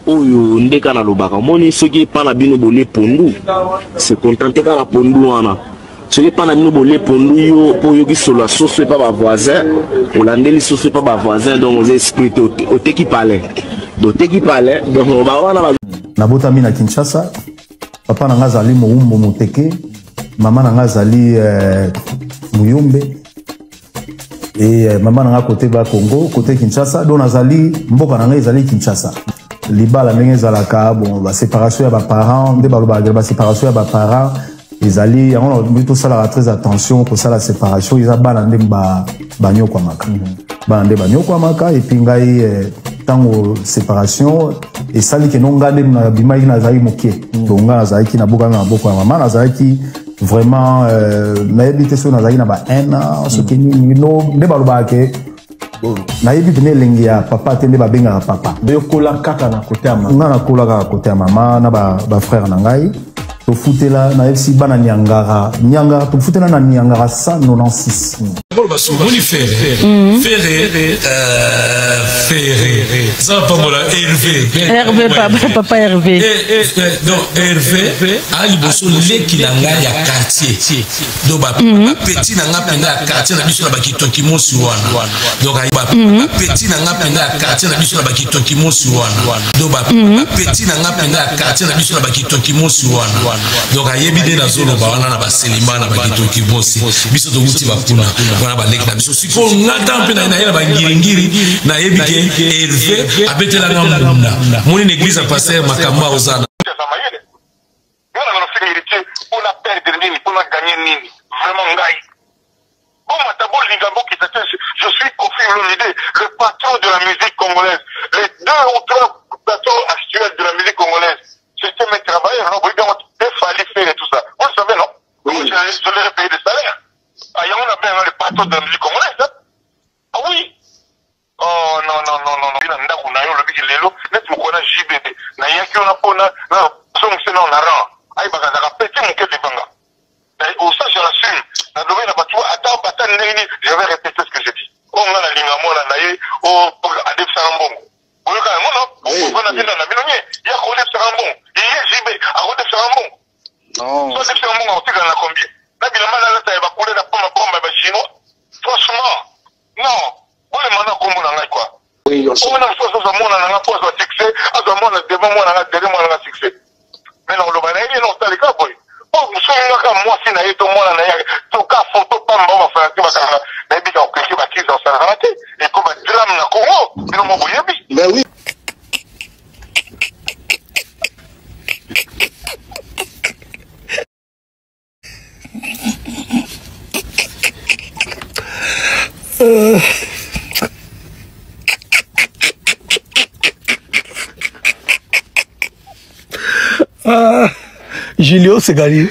oyo ndeka na lobaka moni soki pa na bino bolé pondu se contenter ka na pondu wana soki pa na bino bolé pondu yo po yo ki solo soso pa ba voisin olandeli soso pa ba voisin donc aux esprits oteki palais doteki palais donc ba wana ba na botami na Kinshasa papa na ngazali moumbo moteke maman na ngazali muyombe et maman na côté ba Congo côté Kinshasa donc nazali mboka na ngazali Kinshasa libala ndenge zalaka bon ba séparation ya ba parents nde ba séparation ya ba parents ezali on plutôt ça la très attention pour ça la séparation ils a bana nde ba nyoko maka bana nde ba nyoko maka et puis ngai tango séparation et sali ke nonga nde na bima ina zali mokie donc nga zali ki na boka na boko ya mama na zali ki vraiment na ebité so na zali na ba un ce qui ni no nde ba lobake na yebi ne lengi ya papa tende ba benga papa de kola kaka na côté ya mama nga na kola kaka côté ya mama na ba frère na ngai to futela na FC bana nyangara to futela na nyangara 196 Moni Ferré ça va pas moi là Hervé papa Hervé donc Hervé ali boso leki na nga ya quartier donc ba petit na nga penda ya quartier na biso na bakitoki mosi wana donc ai ba petit na nga penda ya quartier na biso na bakitoki mosi wana donc ba petit na nga penda ya quartier na biso na bakitoki mosi wana donc ayebi de na zolo ba wana na ba selima na bakitoki mosi biso to wuti ba kuna wana ba leki na biso siko ngata mpe na ina ba ngiri na yebi ke Hervé abetela ngamba moni l'église a passé makamba ozana on a perdu nini, on a gagné nini, vraiment ngai. Bon, je suis Kofi Olomide, le patron de la musique congolaise. Les 2 ou 3 patrons actuels de la musique congolaise, c'était mes travailleurs, non, il fallait faire et tout ça. Vous le savez, non? Oui. Je leur ai payé des salaires. Ah, on a bien le patron de la musique congolaise, hein? Ah oui. Oh non. Aïe, bah, ça a pété mon cœur de banga. Au ça, je l'assume. La domaine a battu, attends, je vais répéter ce que j'ai dit. On a la ligne à moi, la naïe, au Adep Sarambon. Vous le savez, non? On a dit dans la minonier, il y a Rodep Sarambon. Il y a JB, à Rodep Sarambon. Non. Rodep Sarambon, on sait qu'il y en a combien? Là, il y a mal ça va couler la bombe à chinois. Franchement, non. Vous les mandats comme on en a quoi? Oui, on a un soir, on a un poste à succès, à un moment, devant moi, on a un succès. Mais non, le banane, non, c'est le cas, boy. Oh, vous savez, moi, si naïe, tout le monde, tout cas, photo, pas de bon, faire un petit peu, mais bien, on peut se bâtir dans sa raté. Et comme un drame, na Congo, mais non, mon boy, ben oui. Julio c'est gagné.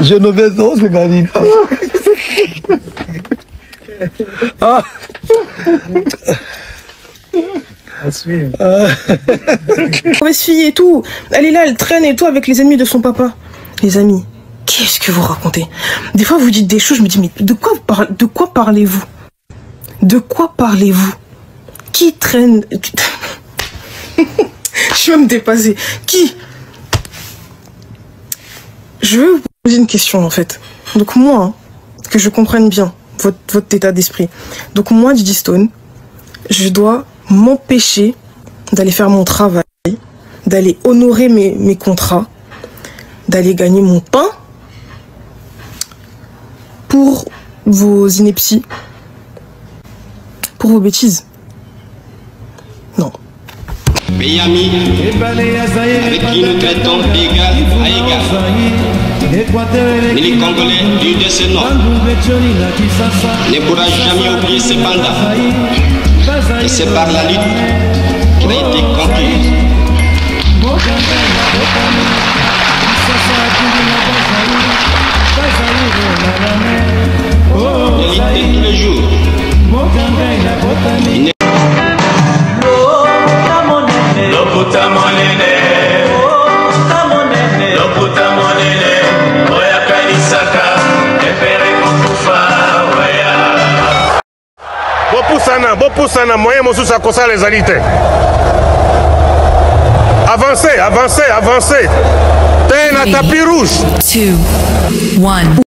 Genovese c'est gagné. Mauvaise fille et tout. Elle est là, elle traîne et tout avec les ennemis de son papa. Les amis, qu'est-ce que vous racontez? Des fois vous dites des choses, je me dis mais de quoi parlez-vous? De quoi parlez-vous? Qui traîne? Je suis même dépassée. Qui? Je veux vous poser une question en fait. Donc moi, hein, que je comprenne bien votre état d'esprit. Donc moi, Didi Stone, je dois m'empêcher d'aller faire mon travail, d'aller honorer mes contrats, d'aller gagner mon pain pour vos inepties, pour vos bêtises. Non. Pays amis, avec qui nous traitons d'égal à égal. Mais les Congolais du décenniement ne pourra jamais oublier ces bandats. Et c'est par la lutte qu'il a été conquis. De lutter tous les jours. bopusana moyen mosusu akosala ezali te. Avancez. T'es na tapis rouge. 2, 1.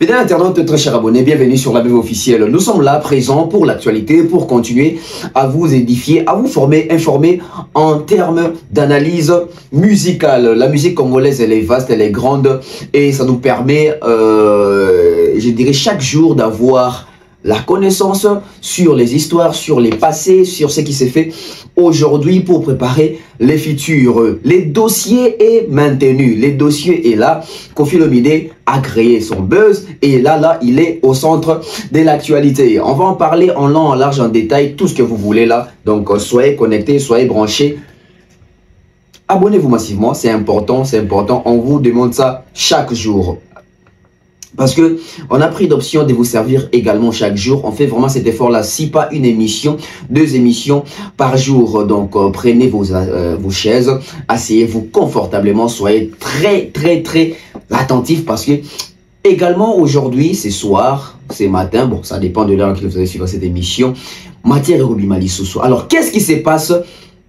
Mesdames internautes, très chers abonnés, bienvenue sur la BV officielle. Nous sommes là, présents pour l'actualité, pour continuer à vous édifier, à vous former, informer en termes d'analyse musicale. La musique congolaise, elle est vaste, elle est grande et ça nous permet, je dirais, chaque jour d'avoir la connaissance sur les histoires, sur les passés, sur ce qui s'est fait aujourd'hui pour préparer les futurs. Les dossiers est maintenu, les dossiers est là. Koffi Olomide a créé son buzz et là, il est au centre de l'actualité. On va en parler en long, en large, en détail, tout ce que vous voulez là. Donc, soyez connectés, soyez branchés. Abonnez-vous massivement, c'est important, on vous demande ça chaque jour. Parce que on a pris d'option de vous servir également chaque jour. On fait vraiment cet effort-là. Si pas une émission, 2 émissions par jour. Donc prenez vos chaises, asseyez-vous confortablement, soyez très attentifs parce que également aujourd'hui, ce soir, ce matin, bon ça dépend de l'heure que vous allez suivre cette émission, matière et Robi Malisusu. Alors qu'est-ce qui se passe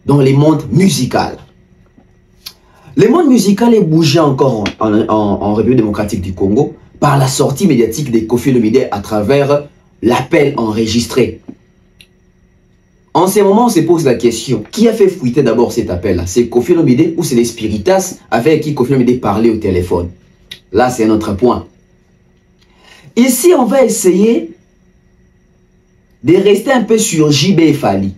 dans les mondes musicaux? Le monde musical est bougé encore en République démocratique du Congo par la sortie médiatique de Koffi Olomide à travers l'appel enregistré. En ce moment, on se pose la question, qui a fait fuiter d'abord cet appel-là? C'est Koffi Olomide ou c'est les Spiritas avec qui Koffi Olomide parlait au téléphone? Là, c'est un autre point. Ici, on va essayer de rester un peu sur JB Fally.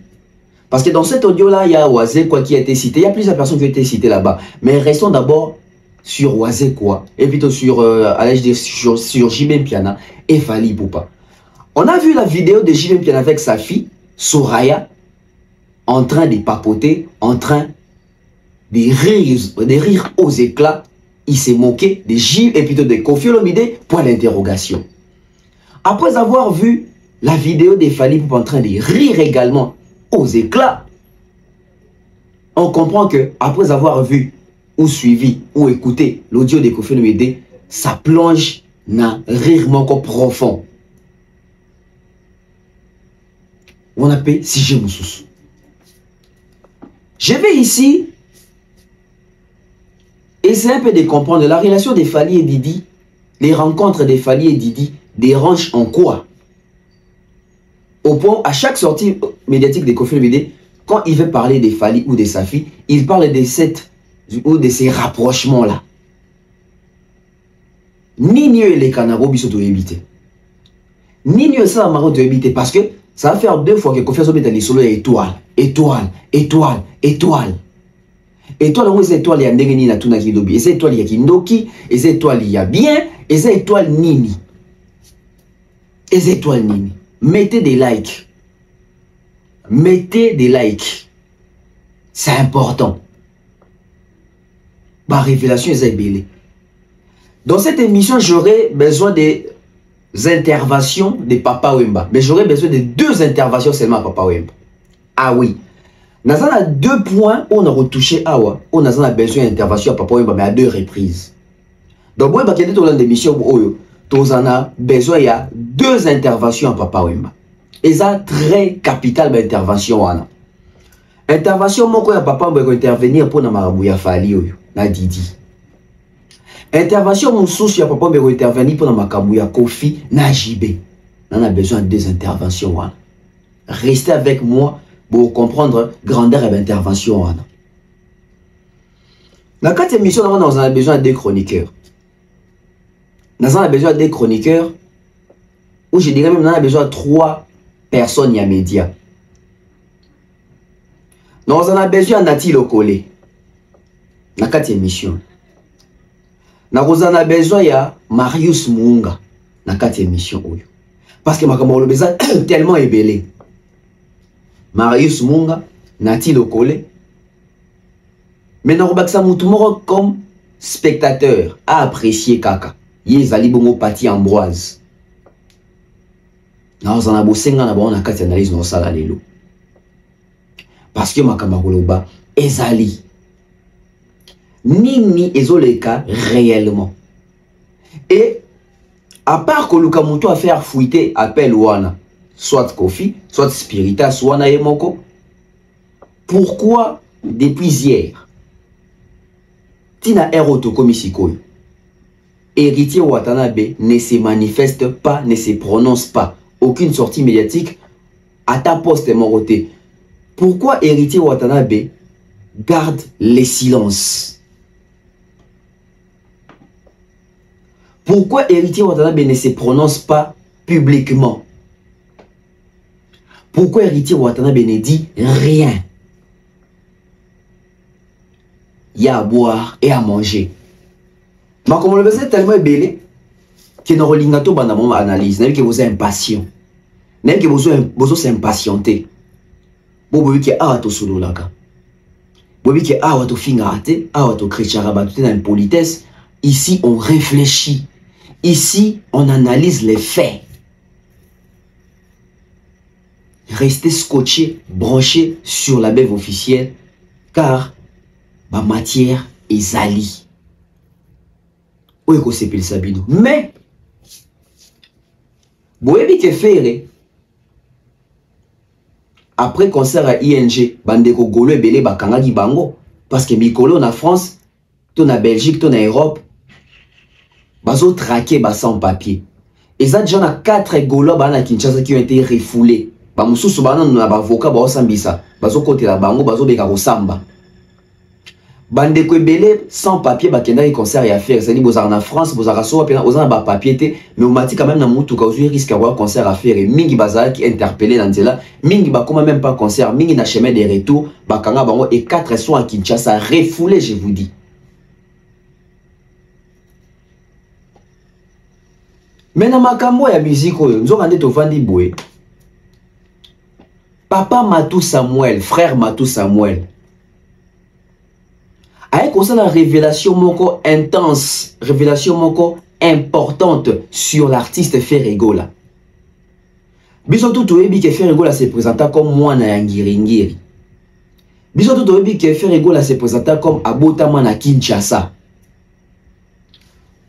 Parce que dans cet audio-là, il y a Oazé quoi qui a été cité. Il y a plusieurs personnes qui ont été citées là-bas. Mais restons d'abord sur Oazé quoi. Et plutôt sur, allez je dire, sur JB Mpiana et Fally Ipupa. On a vu la vidéo de JB Mpiana avec sa fille, Soraya, en train de papoter, en train de rire aux éclats. Il s'est moqué de JB et plutôt de Koffi Olomide, point d'interrogation. Après avoir vu la vidéo de Fally Ipupa en train de rire également aux éclats, on comprend que après avoir vu ou suivi ou écouté l'audio de Koffi Olomide, ça plonge dans un rire encore profond. On appelle Sije Moussousou. Je vais ici essayer un peu de comprendre la relation de Fally et Didi, les rencontres de Fally et Didi dérangent en quoi? Au point, à chaque sortie médiatique de Koffi Olomide, quand il veut parler de Fally ou de sa fille, il parle de ces rapprochements-là. Ni mieux les canards biso to éviter. Ni mieux ça maro to éviter parce que ça va faire 2 fois que Koffi Olomide est solo étoile. Étoile, on sait étoile ya ndenge ni na tuna kidobi. Eza étoile ya kindoki, eza étoile ya bien, eza étoile nini. Eza étoile nini. Mettez des likes. Mettez des likes. C'est important. Ma révélation est belle. Dans cette émission, j'aurai besoin des interventions de Papa Wemba. Mais j'aurai besoin de 2 interventions seulement à Papa Wemba. Ah oui. Nous avons 2 points où on a retouché Awa. Où nous avons besoin d'intervention à Papa Wemba, mais à 2 reprises. Donc, moi, je vais dans l'émission où nous avons besoin de 2 interventions à Papa Wemba. Et ça, très capital d'intervention. Intervention, moi, quand Papa Wemba va intervenir pour Namarabouya Fally, na Didi. Intervention, mon souci, Papa Wemba va intervenir pour Namakabouya Koffi, na JB. On a besoin de 2 interventions. Restez avec moi pour comprendre grandeur et l'intervention. Dans 4 émissions, on a besoin de 2 chroniqueurs. Nous avons besoin des chroniqueurs, ou je dirais même nous avons besoin de 3 personnes à médias. Nous avons besoin de Nati Lokole, dans 4 émissions. Nous avons besoin de Marius Munga, dans 4 émissions. Parce que nous avons besoin tellement ébélé. Marius Munga, Nati Lokole. Mais nous avons besoin comme spectateur à apprécier Kaka. Yezali bongo pati Ambroise. Na ozana bosenga na bona kati analyse no sala lelo. parce que Makamagoloba ezali nini ezoleka réellement. Et à part que Lukamuto a fait fuiter appel wana, soit Kofi, soit Spiritas wana Yemoko, pourquoi depuis hier Tina Eroto Komisikoyo, héritier Watanabe ne se manifeste pas, ne se prononce pas, aucune sortie médiatique à ta poste moroté. Pourquoi héritier Watanabe garde les silences? Pourquoi héritier Watanabe ne se prononce pas publiquement? Pourquoi héritier Watanabe ne dit rien? Il y a à boire et à manger. Mais comme le faisait tellement ébélé, que nous relingato dans mon analyse, n'est-ce que vous êtes impatient, n'est-ce que vous êtes impatienté. Vous voyez que ah to solo laka, vous voyez que ah to fingate, ah to créchara tout dans une politesse. Ici on réfléchit, ici on analyse les faits. Restez scotché, branché sur la bève officielle, car ma matière est zali. Où est-ce que c'est le Sabino? Mais, vous voyez que faire après concert à ING, bandeko golo ebele bakangaki bango, parce que mikolo na France, to na Belgique, to na Europe, bazo traqué ba sans papier. Et ça déjà na 4 golo bana Kinshasa qui ont été refoulés. Ba mususu bana na ba avocat ba osambisa, bazo côté la bango, bazo beka ko samba. Bandeko ebele sans papier bakenda ki concert ya faire, c'est-à-dire bozara na France, bozara so pena ozana ba papier te, mais on mati quand même na mutu ka ozu risque avoir concert à faire et mingi bazala qui interpellé dans cela, mingi ba comme même pas concert, mingi na chemin de retour, bakanga bango et 4 sont à Kinshasa refoulés, je vous dis. Mais na makambo ya musique oyo nzokande to vandi boye. Papa Matou Samuel, frère Matou Samuel. Avec la révélation moko intense, révélation moko importante sur l'artiste Ferregola. Bisoto toyebi que Ferregola se présenta comme Mwana ya Ngiringiri. Bisoto toyebi que Ferregola se présenta comme Abotama na Kinshasa.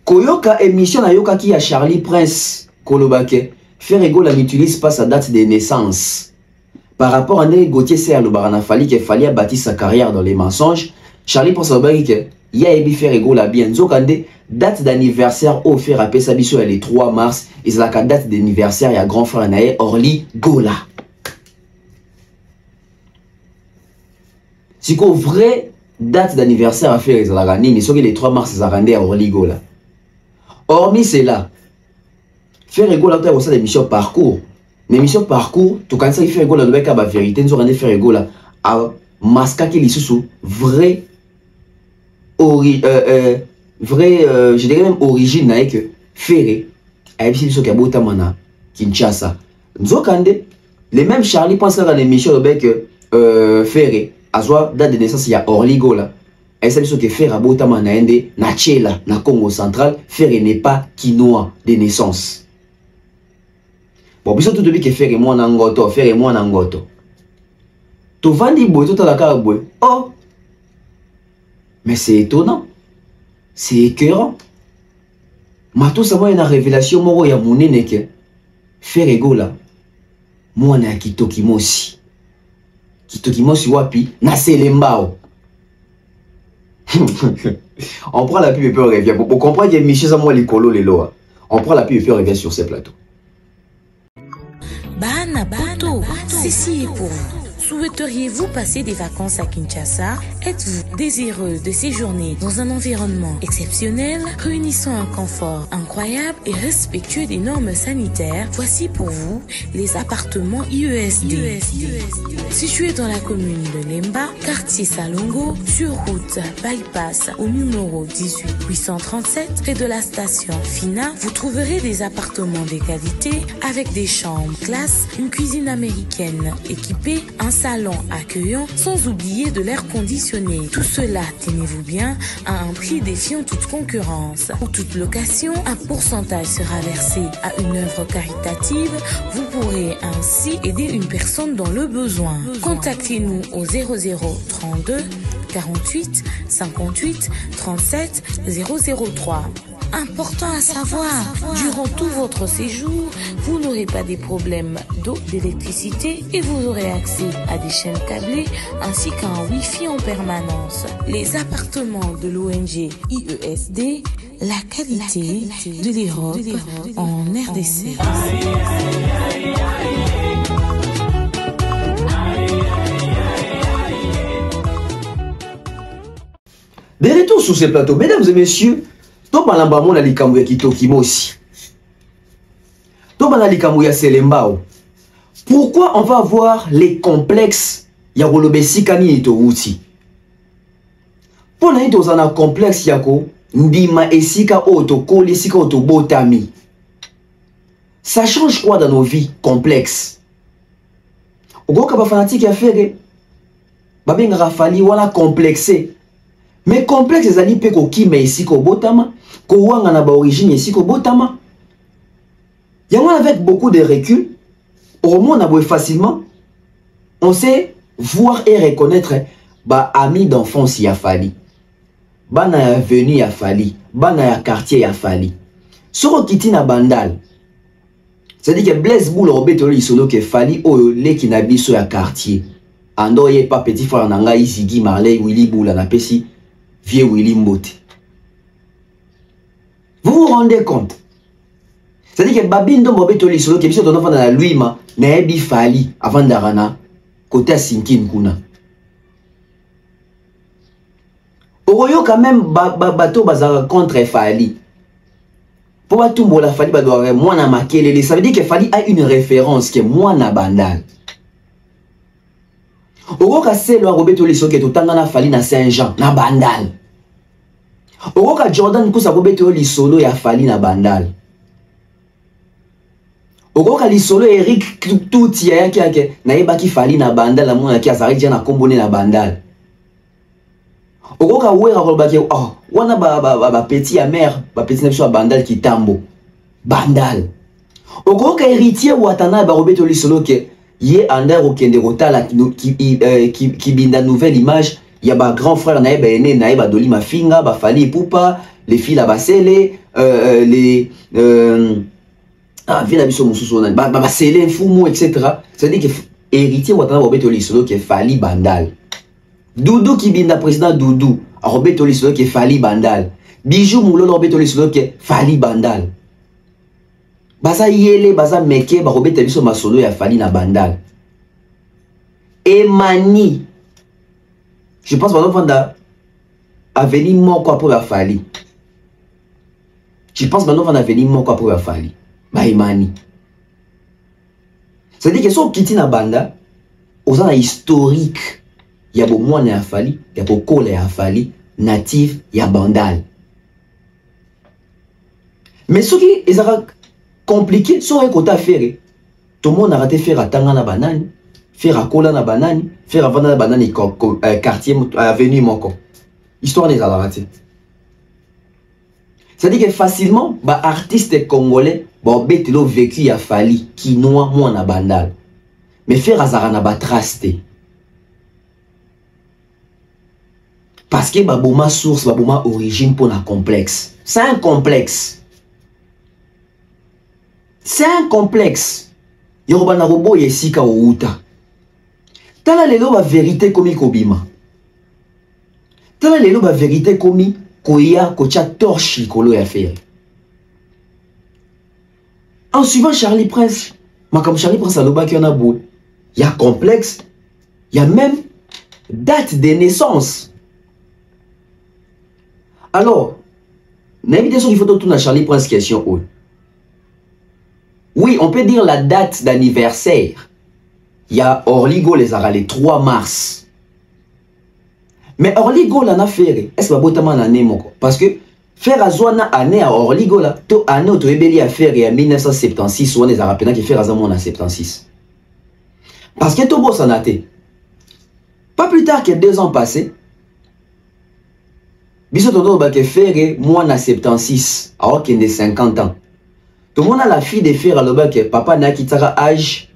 Koyoka émission na yoka ki ya Charlie Prince Kolobake, Ferregola n'utilise pas sa date de naissance. Par rapport à Ndé Gauthier Serre le Baranafali qui fallait bâtir sa carrière dans les mensonges, Charlie pense que il a ébi Ferregola bien nzokande date d'anniversaire au fer à Pesabiso le 3 mars et c'est la date d'anniversaire il y a grand frère naé Orly Gola. C'est qu'au vrai date d'anniversaire à faire la gani mais ce que le 3 mars c'est à Orly Gola. Hormis c'est là Ferregola tu as aussi des missions parcours. Mais mission parcours tout quand ça Ferregola doit être la vérité nous rendre Ferregola à masquer les sous vrai je dirais même origine naïe que Ferré a été sur Kabotamana Kinshasa. Nzokande les mêmes Charlie pense à l'émission que Ferré a soit date de naissance il y a Orly Gola. Et c'est ce que Ferré a Botamana ende na Tchela na Congo central. Ferré n'est pas quinoa de naissance. Bon biso tout depuis que Ferré moi nangoto Ferré moi nangoto. Tu vandi boy tout à la cara boy. Oh. Mais c'est étonnant. C'est écœurant. Matou Samoa une révélation moro ya monene que Ferregola moi na Kitokimosi. Kitokimosi wapi na Selembao. On prend la pub et puis on revient. Pour comprendre qu'il y a Michel Samoa Likolo Leloa. On prend la pub et puis on revient sur ces plateaux. Bana Poto, ceci est pour vous. Souhaiteriez-vous passer des vacances à Kinshasa? Êtes-vous désireux de séjourner dans un environnement exceptionnel, réunissant un confort incroyable et respectueux des normes sanitaires? Voici pour vous les appartements IESD. Situés dans la commune de Lemba, quartier Salongo, sur route Bypass au numéro 18 837, près de la station Fina, vous trouverez des appartements de qualité avec des chambres classe, une cuisine américaine équipée, un salon accueillant, sans oublier de l'air conditionné subventionné. Tout cela, tenez-vous bien, à un prix défiant toute concurrence. Pour toute location, un pourcentage sera versé à une œuvre caritative. Vous pourrez ainsi aider une personne dans le besoin. Contactez-nous au 0032 48 58 37 003. Important à savoir, durant tout votre séjour, vous n'aurez pas des problèmes d'eau, d'électricité et vous aurez accès à des chaînes câblées ainsi qu'à un Wi-Fi en permanence. Les appartements de l'ONG IESD, la qualité de l'Europe en RDC. De retour sur ce plateau, mesdames et messieurs, Tobalambamo na likambo ya Kitoki Mosi. Tobala likambo ya Selembao. Pourquoi on va avoir les complexes ya Rolobesi Kani Itouti? Pour na ito zana complexe yako ndima esika oto koli esika oto botami. Ça change quoi dans nos vies complexes? Ogoka ba fanatique ya fere babenga rafali wala complexé. Mais complexe ezali pe ko kime esika botama. Kouanga na ba origine ici ko botama. Yango avec beaucoup de recul, au moins on a facilement, on sait voir et reconnaître ba amis d'enfance ya fali. Bana ya avenue ya fali, bana ya quartier ya fali. Soro kiti na bandal. C'est-à-dire que Blaise Boule robeto li solo ke fali oyo le ki na biso ya quartier. Ando ye pa petit frère nanga Izigi Marley Willy Boula na pesi vieux Willy Mbote. Vous vous rendez compte? C'est-à-dire que Babindo Mobeto Lisolo qui est dans la Luima n'a pas fali avant d'arana côté à Sinkin Kuna. Oroyo quand même bateau bazar contre Fali. Pour tout la Fali badoire moi na makele, ça veut dire que Fali a une référence que moi na bandal. Oroka c'est le Robeto Lisolo qui est tout na Fali na Saint-Jean na bandal. Oroka Jordan kusa Robeto Lisolo ya Fali na bandal. Okoka lisolo Eric tout ya yake na yeba ki fali na bandal la mona ki azari dia na kombone na bandal. Okoka wera ko baki oh wana ba petit ya mère ba petit na biso bandal ki tambo bandal. Okoka héritier watana ba Robeto lisolo ke ye anda okende kotala ki binda nouvelle image ya ba grand frère na yeba ene na yeba doli mafinga ba fali pupa les filles la basele les vila biso mususu na ba sele fumu etc. C'est-à-dire que héritier watana Robeto lisolo ke fali bandal. Doudou qui binda président Doudou a Robeto lisolo ke fali bandal. Bijou Moulolo Robeto lisolo ke fali bandal. Baza yele baza meke ba Robeto biso masolo ya fali na bandal. Emani je pense par exemple avenir moko pour la fali. Je pense maintenant avenir moko pour la fali. Baimani. C'est-à-dire que son kiti na banda, aux ans historique, il y a beaucoup moins à fali, il y a beaucoup de à fali, natif, il y a bandal. Mais ce qui est compliqué, c'est un côté à faire. Tout le monde a raté faire à tanga na banane, faire à cola na banane, faire à vendre na banane quartier avenue moko. Histoire des raté. C'est-à-dire que facilement, bah artistes congolais bon betelo vécu ya fali qui noa moi na bandal mais faire azara na batraste parce que baboma source baboma origine pour na complexe. C'est un complexe yoruba na robo yesika outa tala lelo ba vérité komi kobima tala lelo ba vérité komi koya kocha torche kolo ya faire. En suivant Charlie Prince, comme Charlie Prince à l'oba qui en a beau, il y a complexe, il y a même date de naissance. Alors, l'invitation qu'il faut tourner à Charlie Prince question. Oui, on peut dire la date d'anniversaire. Il y a Orligo les Ara le 3 mars. Mais Orligo l'en a fait. Est-ce que vous avez année parce que faire à Zouana année à Orligo là, to année au Toébeli à faire et en 1976, on les a rappelé qui fait à Zamon en 76. Parce que tout beau s'en a été. Pas plus tard que 2 ans passés, biso todo ba ke Ferre moi na 76 alors qu'il a 50 ans. Tout le monde a la fille de Ferre alors que papa n'a qui tara âge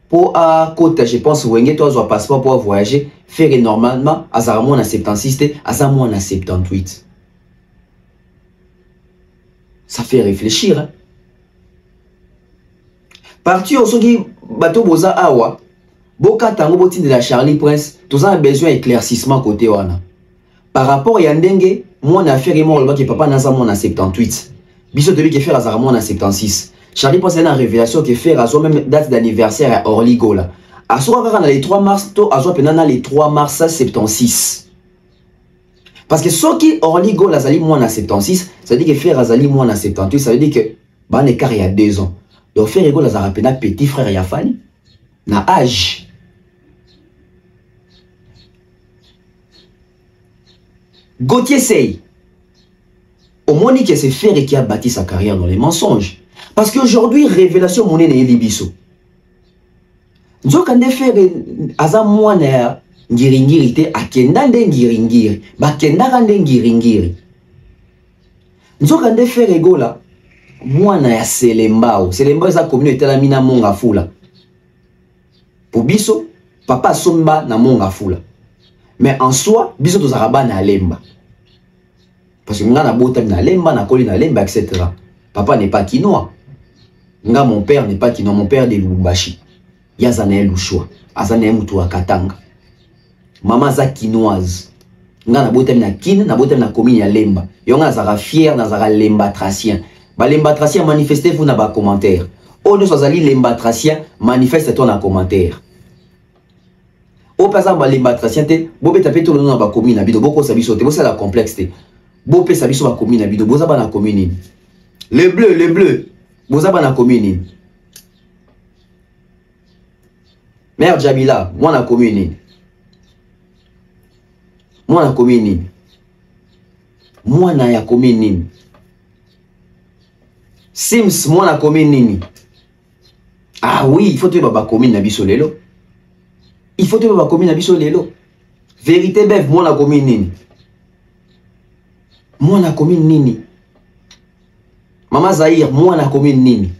pour à côté je pense wenge toi zo passeport pour voyager Ferre normalement à moi na 76 à ça moi na 78. Ça fait réfléchir hein. Parti au soki bateau boza awa boka tango boti de la Charlie Prince tous a besoin d'éclaircissement côté wana par rapport à ndenge moi na Ferre moi le papa na ça moi na 78. Biso de lui qui fait Azaramo en 76. Charlie Prince a une révélation qui fait à même date d'anniversaire à Orligo là. À ce moment les 3 mars, to à ce les 3 mars 76. Parce que ce qui Orligo la zali moi en 76, ça veut dire que faire Azali moi en 78, ça veut dire que bah on écart il y a 2 ans. Donc faire Orligo la zarapena petit frère Yafani na âge. Gauthier Sey. Au moins que c'est Ferre qui a bâti sa carrière dans les mensonges. Parce qu'aujourd'hui, révélation mon est libiso. Nous quand Ferre aza mwana ngiringiri te akenda nde ngiringiri, bakenda kande ngiringiri. Nous quand Ferre gola mwana ya Selembao, Selembao za communauté la mina monga fula. Pour biso, papa somba na monga fula. Mais en soi, biso to zaraba na lemba. Parce que nga na bota na lemba, na koli na lemba, etc. Papa n'est pas quinois. Nga mon père n'est pas quinois, mon père est de Lubumbashi. Yazane Lushwa, azane mutu wa Katanga. Maman za quinoise. Nga na bota na kin, na bota na commune ya lemba. Yo nga zara fier na zara lemba tracien. Ba lemba tracien manifestez-vous na ba commentaire. O nous azali lemba tracien manifeste-toi na commentaire. O par exemple lemba tracien te, bobe tapé tout le nom na ba commune na bido boko sabiso te, bo ça la complexité. Bo pe sabiso ba commune na bido boza ba na commune. Les bleus boza ba na commune. Mère Jamila, moi na commune. Moi na commune. Moi na ya commune. Sims moi na commune. Ah oui, il faut te ba commune na biso lelo. Il faut te ba commune na biso lelo. Vérité bête moi na commune. Moi na commune nini. Maman Zahir, moi na commune nini.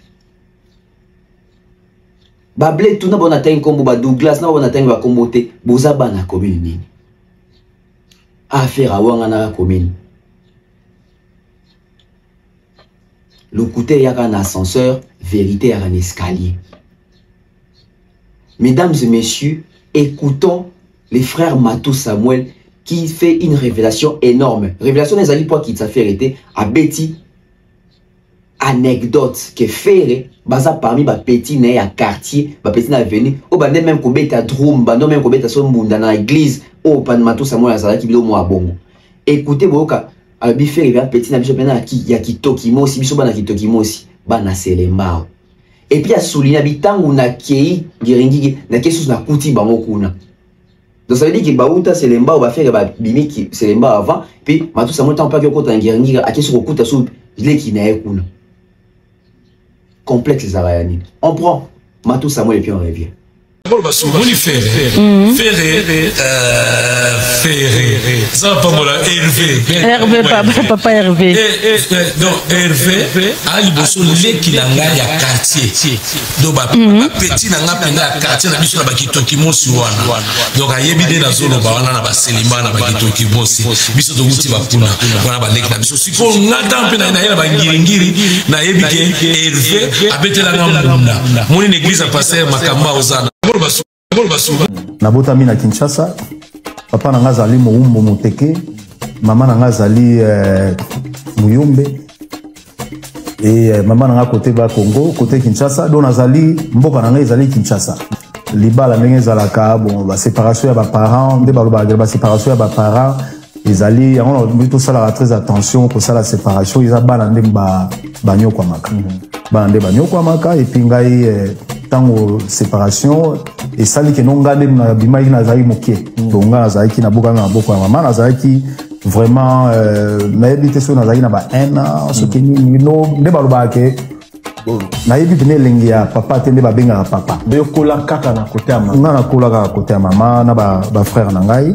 Bablé tout na bona taille kombo ba Douglas na bona taille ba kombo te boza ba na commune nini. Affaire a wanga na commune. Le côté yaka un ascenseur, vérité yaka un escalier. Mesdames et messieurs, écoutons les frères Matou Samuel qui fait une révélation énorme. Révélation des alliés qui t'a fait arrêter à Betty. Anecdote que Ferre, baza parmi ba petit né à quartier, ba petit na avenue, o ba même ko beta drum, ba non même ko beta son mbunda na église, o pan Matou Samuel azala ki bilo mo abongo. Écoutez boka, a bi Ferre va petit na biso pena ki ya kitoki mosi biso bana kitoki mosi, bana Selembao. Et puis a souligné bitangu na kei giringi na kesus na kuti bango kuna. Donc ça veut dire que Baouta Selembao va faire bimiki Selembao avant, puis Matou Samuel tant pas que kota ngiringi a kesu ko kuta sou le ki na ekuna. Complexe les Arayani. On prend Matou Samuel et puis on revient. Ferre, ça va pas moi là, Hervé, papa Hervé. Donc Hervé, ali bosso leki langa ya quartier. Donc ba petit nanga penda quartier na biso na bakitoki mosi wana. Donc ayebi de na zone ba wana na ba selima na bakitoki mosi. Biso to wuti ba kuna, wana ba leki na biso siko ngata pena na ba ngiringiri na yebi ke Hervé abetela ngamba. Moni l'église a passé makamba ozana. Nabotami na Kinshasa, papa nanga zali Moumbo Moteke, maman nanga zali Muyombe, et maman nanga côté ba Congo, côté Kinshasa, donc nazali mboka nanga zali Kinshasa. Libala ndenge zalaka bon ba séparation ya ba parents, nde ba séparation ya ba parents, ezali on plutôt ça la très attention pour ça la séparation, ils a bana ndenge ba nyoko maka. Bana ndenge ba nyoko maka et puis ngai tango séparation et ça li ke nonga de na bima ina zai mokie donc nga zai ki na boka na boko ya mama na zai ki vraiment na yebite so na zai na ba ena so ke ni no de ba loba ke na yebite ne lengi ya papa te nde ba benga papa de kola kaka na côté ya mama nga na kola kaka côté ya mama na ba frère na ngai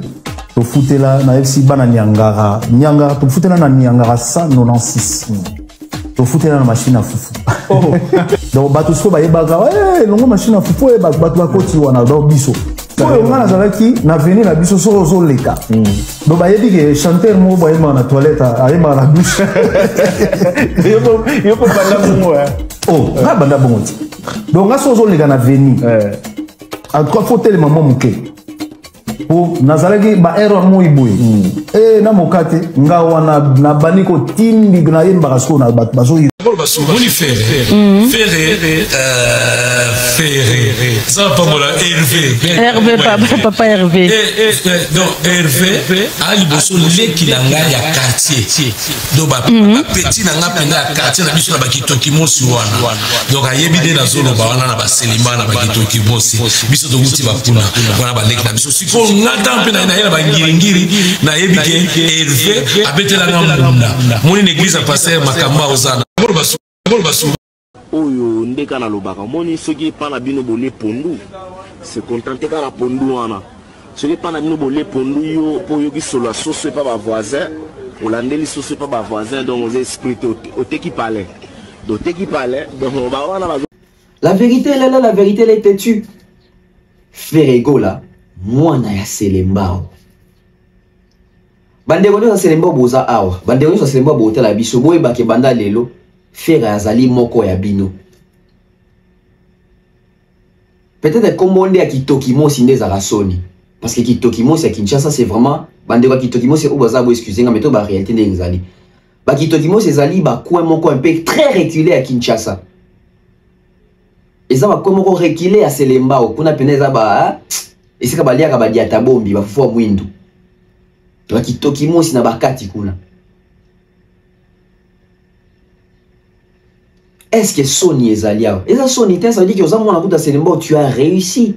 tofutela na FC bana Niangara tofutela na Niangara 196 tofutela na machine à fufu donc bato so bayebaka longo machine à fufu bato bakoti wana donc biso oyo ngana zalaki na venir na biso so zo leka donc bayebi ke chanteur mo bayema na toilette ayema na douche yo ko banda bongo nga banda bongo donc nga so zo leka na venir en tout cas faut tellement moke po nazalaki ba erreur mo iboye na mokate nga wana na baniko tindi na yemba kasko na baso Moni Ferré, ça va pas moi là, Hervé, papa Hervé. Donc Hervé, ali bosso leki langa ya quartier. Donc ba petit nanga penda quartier na biso na bakitoki mosi wana. Donc ayebi de na zone ba wana na ba selima na bakitoki mosi. Biso to muti ba kuna, wana ba leki na biso siko ngata mpe na ba ngiringiri na yebi ke Hervé abetela ngamba. Moni l'église a passé makamba ozana. Oyo ndeka na lobaka moni soki pa na bino bole pondu se contenter ka na pondu wana soki pa na bino bole pondu yo po yoki solo soso pa ba voisin olandeli soso pa ba voisin donc aux esprits au teki palais donc teki palais donc ba wana ba la vérité elle est là, la vérité elle est têtue. Ferego là mwana ya selembao bandeko nyo selembao boza awa bandeko nyo selembao botela biso boye bake banda lelo Faire azali moko ya bino. Peut-être comme à Kitokimo sinde za rasoni. Parce que Kitokimo c'est Kinshasa c'est vraiment bandeko Kitokimo c'est obaza bo excusez mais to ba réalité de ngzali. Ba Kitokimo c'est zali ba coin moko un peu très reculé à Kinshasa. Et ça va comme reculé à Selembao kuna peneza ba et c'est ka balia ka badia tabombi ba fufua mwindu. Ba Kitokimo sina bakati kuna. Est-ce que Sony est alié? Et ça Sony, ça veut dire que aux tu as réussi.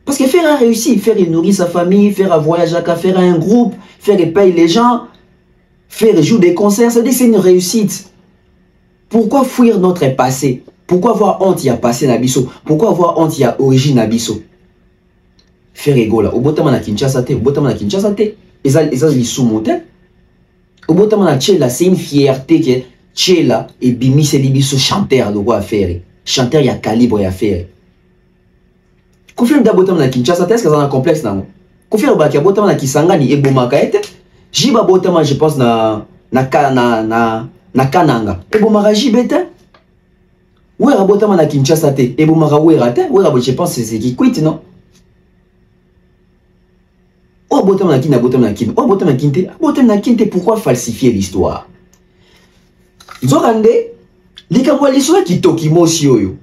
Parce que faire a réussi, faire nourrir sa famille, faire un voyage à faire un groupe, faire payer les gens, faire jouer des concerts, ça veut dire que c'est une réussite. Pourquoi fuir notre passé? Pourquoi avoir honte y a passé Nabiso? Pourquoi avoir honte y a origine Nabiso? Faire ego là, au botama na Kinshasa te, au botama na Kinshasa te, et ça les sous-monte. Au botama na Tchela, c'est une fierté que Tchela et Bimi c'est libiso chanteur de quoi faire. Chanteur y a calibre à faire. Confirme d'abord na Kinshasa, est-ce que ça a un complexe non? Confirme ba ki abotama na Kisangani et Bomaka ete. Jiba botama je pense na Kananga. Et Bomaka jibete. Ouais abotama na Kinshasa te et Bomaka ouais rate. Ouais je pense c'est qui quitte non? Oh botama na Kin abotama na Kin. Oh botama na Kinte. Botama na Kinte pourquoi falsifier l'histoire? Zorande, likambo liso kitoki mosi oyo.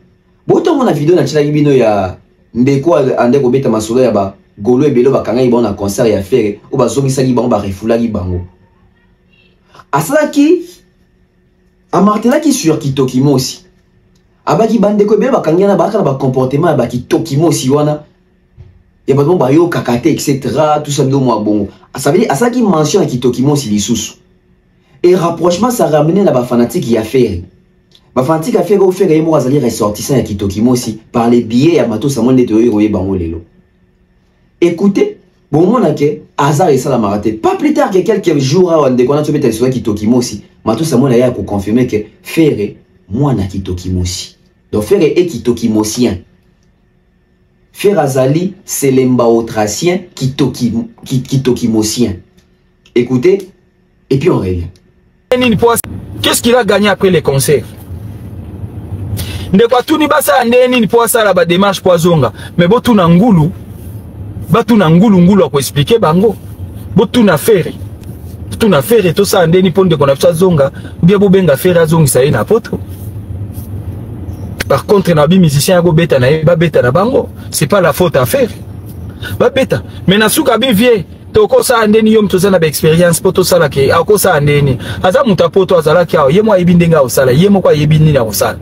Boto mona video na tshila bino ya ndeko ande ko beta masolo ya ba golo ebelo bakanga ibona concert ya fere o bazongisa ki bango ba refula ki bango. Asalaki amartela ki sur kitoki mosi. Abaki bande ko ebelo bakanga na baka na ba comportement ba kitoki mosi wana. Ya ba ba yo kakate etc. tout ça do mo bongo. Ça veut dire asalaki mention ya kitoki mosi lisusu. Et rapprochement, ça ramenait la fanatique qui a fait. La fanatique a fait au fait que moi allais ressortissant à Kitokimo aussi par les billets à Mato Samon de Toyo Bango Lelo. Écoutez, bon mon aké, hasard et ça la maraté. Pas plus tard que quelques jours on déconne sur mettre sur Kitokimo aussi. Mato Samon a pour confirmer que Ferré moi na Kitokimo aussi. Donc Ferré est Kitokimosien. Ferré Azali c'est l'embao-tracien Kitokimosien. Écoutez, et puis on revient. Qu'est-ce qu'il a gagné après les concerts? Ndekwa tuni basa ndeni ni poa sala ba démarche poazonga mais botu na ngulu batu na ngulu a ko expliquer bango botu na faire to sa ndeni ponde ko na fisa zonga bien bo benga faire azongi sa ina poto. Par contre na bi musicien go beta na ba beta na bango c'est pas la faute à faire ba beta mais na suka bi vie toko sa ndeni yom to zana ba experience poto sala ke ako sa ndeni aza muta poto azala ki awo yemo ayibi ndenga osala yemo kwa yebi nini na osala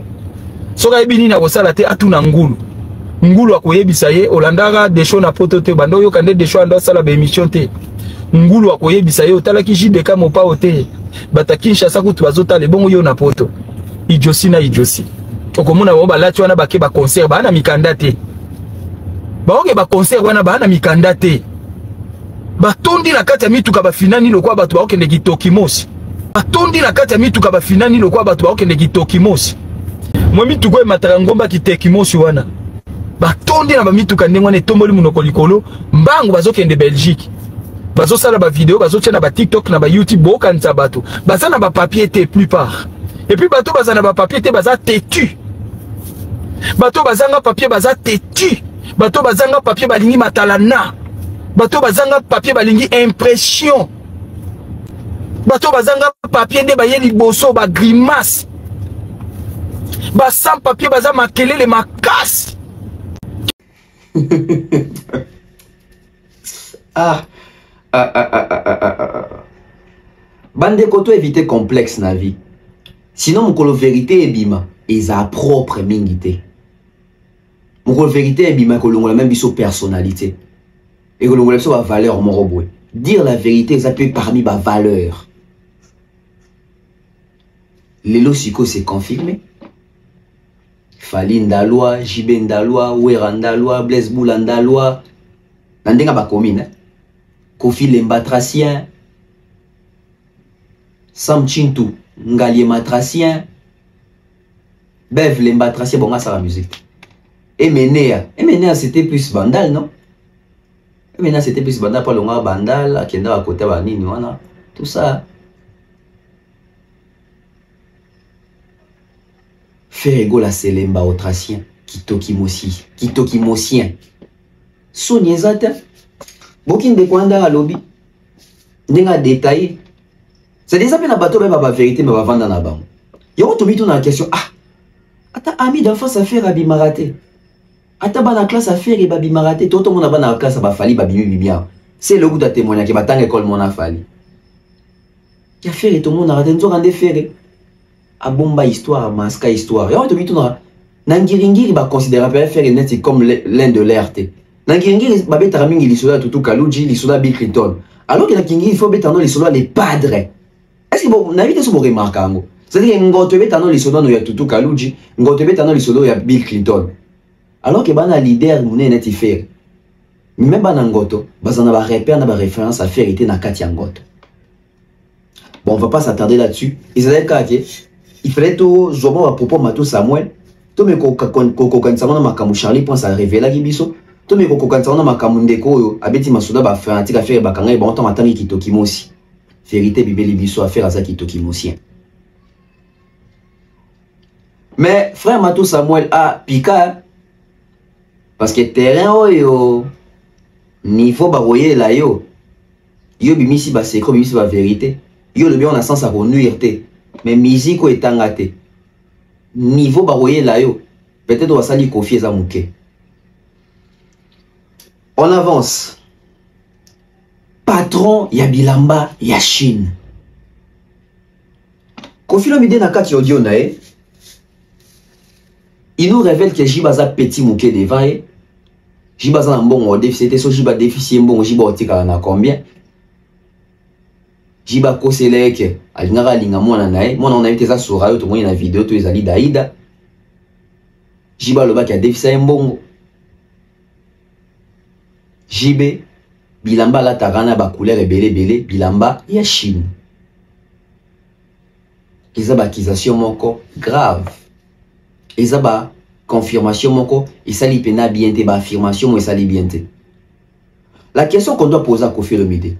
soka yebi nini na osala te atuna ngulu akoyebisa ye olandaka desho na poto te bando yo kande desho ando sala ba émission te ngulu akoyebisa ye otalaki jideka mopa ote bata Kinshasa kutu bazota le bongo yo na poto ijosi na ijosi okomona bo balati wana bake ba concert bana mikanda te baoke ba concert wana bana mikanda te batondi na kati ya mituka bafinani lokwa bato bakende kitoki mosi batondi na kati ya mituka bafinani lokwa bato bakende kitoki mosi mwa mituka e mataka ngomba kiteki mosi wana batondi na bamituka ndenge wana etomboli munoko likolo mbangu bazokende Belgique bazosala ba vidéo bazotia na ba TikTok na ba YouTube bokanisa bato baza na ba papier te plupart et puis bato baza na ba papier te baza têtu bato bazanga papier baza têtu bato bazanga papier balingi matalana bato bazanga papier balingi impression bato bazanga papier nde bayeli boso ba grimace ba sans papier baza makelele makasi Bande koto éviter complexe na vie. Sinon mukolo vérité ebima eza propre mingité. Mukolo vérité ebima kolongola même biso personnalité. Et kolongola biso ba valeur morobwe. Dire la vérité ça peut parmi ba valeur. Lelo siko c'est confirmé. Fali Ndalwa, Jibe Ndalwa, Wera Ndalwa, Blaise Boula Ndalwa. Nandenga ba commune. Kofi Lembatracien. Sam Chintou, Ngalie Matracien. Bev Lembatracien, bon, ça la musique. Emenea c'était plus Bandal, non? Emenea c'était plus Bandal, pas longa Bandal, Akenda à côté Banini, voilà. Tout ça. Faire égaux la Selemba au Tracien, Kitoki Mosien. Sonia Zata, Bokin de Kwanda à lobby, Nenga détaillé. C'est des appels à bateau, même à la vérité, mais à vendre dans la banque. Il y a tout dans la question. Ah, attends, ami d'enfance à faire à Bimaraté. Attends, dans la classe à faire et Babimaraté. Tout le monde a dans la classe à Bafali, Babimi bien. C'est le goût de témoigner qui va tant l'école mon afali. Il y a fait et tout le monde a raté une soirée faire. A bomba histoire, masca histoire. Et on te dit tout dans Nangiringiri va considérer faire une net comme l'un de l'RT. Nangiringiri va mettre à mingi l'isola tout Kaluji, l'isola Bill Clinton. Alors que Nangiringiri il faut mettre dans l'isola les padres. Est-ce que vous n'avez pas ce remarque? C'est-à-dire que Ngoto met dans l'isola no ya tout Kaluji, Ngoto met dans l'isola ya Bill Clinton. Alors que bana leader mouné net faire. Même bana Ngoto, bazana ba repère na ba référence à faire était na Katia Ngoto. Bon, on va pas s'attarder là-dessus. Israël Kake. Il fallait tout, je vois à propos de Samuel. Tout me kokokan sama na makamu Charlie pense à révéler qui biso. Tout me kokokan sama na makamu ndeko abeti masuda ba faire antika faire bakanga ba onta matangi kitoki mosi. Vérité bibeli biso à faire à ça kitoki mosi. Mais frère Matou Samuel a pika parce que terrain yo niveau ba voyer là yo bimisi ba secret bimisi ba vérité. Yo le bien on a sens à renuire te. Mais musique est engagée. Niveau baroyer là yo. Peut-être on va s'allier confier ça mouké. On avance. Patron ya bilamba ya Chine. Kofi Olomide na kati audio nae. Il nous révèle que Jibaza petit mouké devant. Jibaza un bon déficit. So Jiba déficit bon Jiba otika na combien? Jiba koseleke alingaka linga mwana nae mwana on a été ça sur radio to moyen na vidéo to ezali daida Jiba loba ki a défisa mbongo Jibe bilamba la tarana ba couleur belé bilamba ya Chine. Eza ba accusation moko grave. Eza ba confirmation moko esali pena bien te ba affirmation mo esali bien te. La question qu'on doit poser à Kofi Olomide.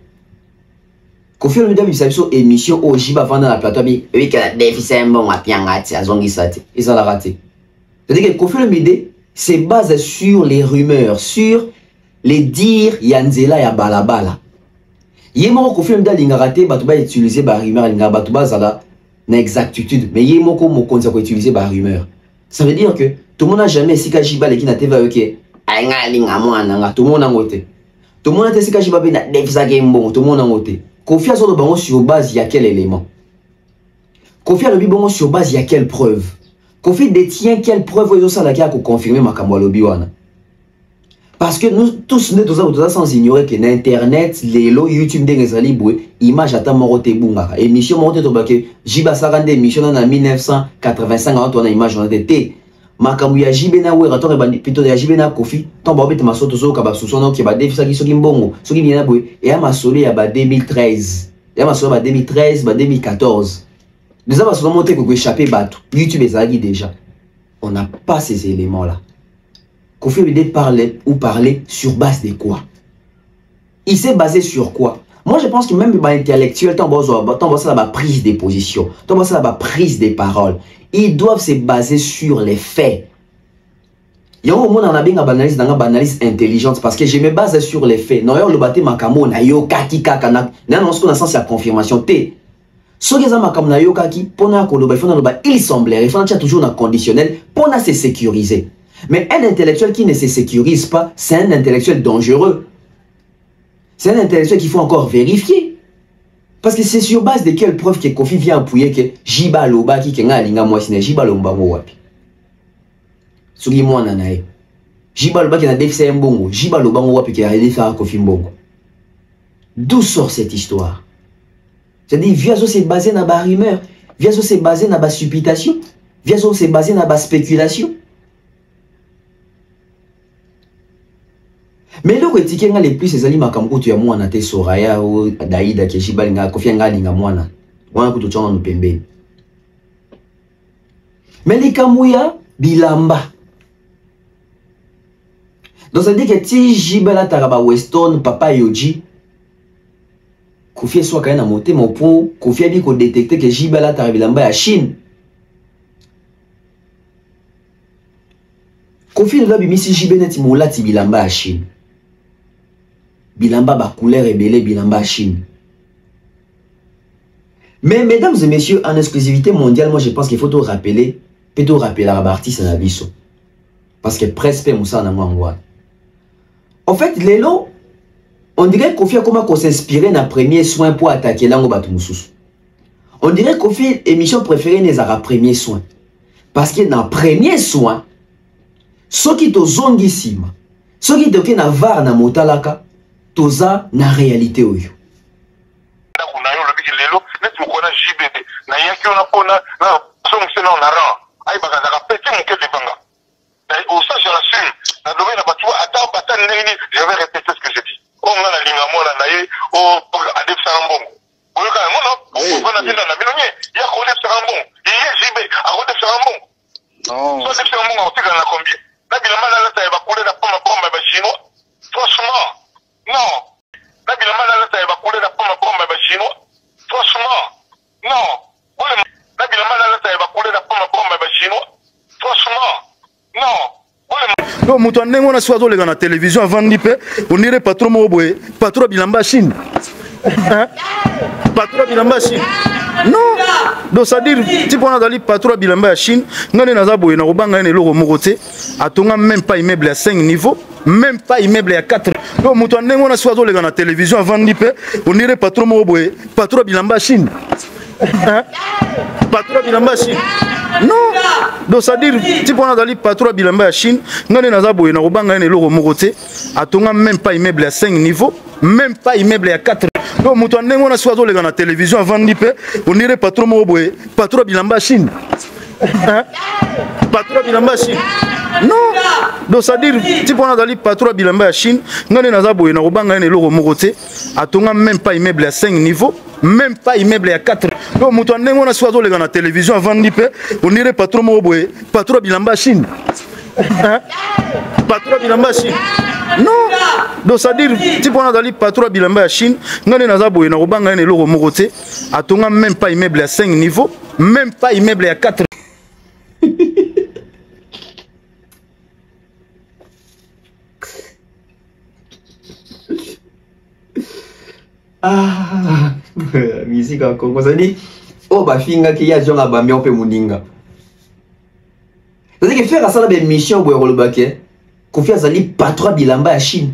Kofi Olomide a une émission au Jiba vendre la plateau oui que la déficit est bon à piangati à zongisate et ça l'a raté. C'est-à-dire que Kofi Olomide se base sur les rumeurs, sur les dires yanzela ya balabala. Yemo Kofi Olomide linga raté batuba utiliser ba rumeur linga batuba zala na exactitude mais yemo ko mo konza ko utiliser ba rumeur. Ça veut dire que tout le monde n'a jamais si ka Jiba les qui na TV OK ainga linga mwana nga tout le monde a ngoté. Tout le monde a si ka Jiba na déficit game bon tout le monde a ngoté. Kofi a bango sur base il y a quel élément? Kofi a le bango sur base il y a quelle preuve? Kofi détient quelle preuve au ça la pour confirmer ma kamwalobi wana? Parce que nous tous nous tous sans ignorer que l'internet, les lots YouTube des Rezaliboué, image à morote bunga, émission morote to baké, Jiba Sarande émission en 1985 on a image on a été makambu ya jibena wera to plutôt ya jibena Kofi ton ba bete masoto zo ka ba sosono ki ba defisa ki soki mbongo soki bien abwe et ya masolo ya ba 2013 ya masolo ba 2013 ba 2014 déjà masolo monté ko échapper bato YouTube ezaki déjà on n'a pas ces éléments là. Kofi Olomide parler sur base de quoi? Il s'est basé sur quoi? Moi je pense que même les intellectuels tant la prise des positions, tant la prise des paroles, ils doivent se baser sur les faits. Il y a un moment dans la analyse intelligente parce que je me base sur les faits. Non, le bâtiment makamo na yo kaki kaka na non ce qu'on a sens la confirmation T. Ce qui est makamo na yo kaki pona ko il semblerait il faut toujours un conditionnel pour se sécuriser. Mais un intellectuel qui ne se sécurise pas, c'est un intellectuel dangereux. C'est un intellectuel qu'il faut encore vérifier. Parce que c'est sur base de quelle preuve que Kofi vient appuyer que Jiba Loba qui kenga linga mwasine Jiba Lomba wapi. Sugi mwana nae. Jiba Loba qui na defisa mbongo, Jiba Loba wapi qui a redéfait Kofi mbongo. D'où sort cette histoire? C'est-à-dire Viazo s'est basé na ba rumeur, Viazo s'est basé na ba supputation, Viazo s'est basé na ba spéculation. Mais le retiki nga les plus ces ali makamko tu ya mwana te Soraya ou Daïda ke Jiba linga Kofi nga linga mwana. Wana kutu chona no pembe. Mais les kamuya bilamba. Donc ça dit que ti Jiba la taraba Weston papa Yoji Kofi soit quand na monter mon point Kofi a dit qu'on détecter que Jiba la taraba bilamba ya Chine. Kofi le bimisi Jiba neti molati bilamba ya Chine. Bilamba ba couleur et belé bilamba Chine. Mais mesdames et messieurs, en exclusivité mondiale, moi je pense qu'il faut tout rappeler, plutôt rappeler à l'artiste à Nabiso. Parce que presque Moussa n'a pas. En fait, Lélo, on dirait Kofi a comment s'inspirer dans premier soin pour attaquer l'ango Batumoussous. On dirait Kofi émission préférée n'est à premier soin. Parce que dans premier soin, ceux qui te zongissima, ceux qui te na var na motalaka, toza na réalité oyo. J'avais répété ce que j'ai dit. On a la ligne à moi, la naïe, au Adep Sarambon. Vous voyez quand même, non? On a dit dans la minonier, il y a Adep Sarambon. Il y a JB, à Adep Sarambon. Non. Soit Adep Sarambon, on tire dans la combien? Là, il y a mal à la taille, il va couler la pomme à pomme à chinois. Franchement, non. Là, il y a mal à la taille, il va couler la pomme à pomme à chinois. Franchement, non. Là, il y a mal à la taille, il va couler la pomme à pomme à chinois. Franchement, non. Donc, mutu ndenge wana swazo lega na télévision avant ndipe, on dirait patron moboye, patron bilamba Chine. Patron bilamba Chine. Non. Donc ça dire type on a dali patron bilamba Chine, ngane naza boye na kobanga ne loko mokote, atonga même pas immeuble à 5 niveaux, même pas immeuble à 4. Donc mutu ndenge wana swazo lega na télévision avant ndipe, on dirait patron moboye, patron bilamba Chine. Patron bilamba Chine. Non. Donc ça dire type on a dali patron bilamba Chine, ngane naza boye na kobanga ne loko mokote, atonga même pas immeuble à 5 niveaux, même pas immeuble à 4. Donc mutu ndenge wana swazo lega na télévision avant ndipe, on dirait patron moboye, patron bilamba Chine. Patron bilamba Chine. Non. Donc ça dire type on a dali patron bilamba Chine, ngane naza boye na kobanga ne loko mokote, atonga même pas immeuble à 5 niveaux, même pas immeuble à 4. Donc mutu ndenge wana swazo lega na télévision avant ndipe, on dirait patron moboye, patron bilamba Chine. Patron bilamba Chine. Non. Donc ça dire type on a dali patron bilamba Chine, ngane naza boye na kobanga ne loko mokote, atonga même pas immeuble à 5 niveaux, même pas immeuble à 4. Ah, musique en Congo, ça dit, oh, bah, finga qui y a des gens à Bamion pe Mouninga. C'est-à-dire que faire ça dans des missions, où on le baquet, qu'on fait ça, patron bilamba à Chine.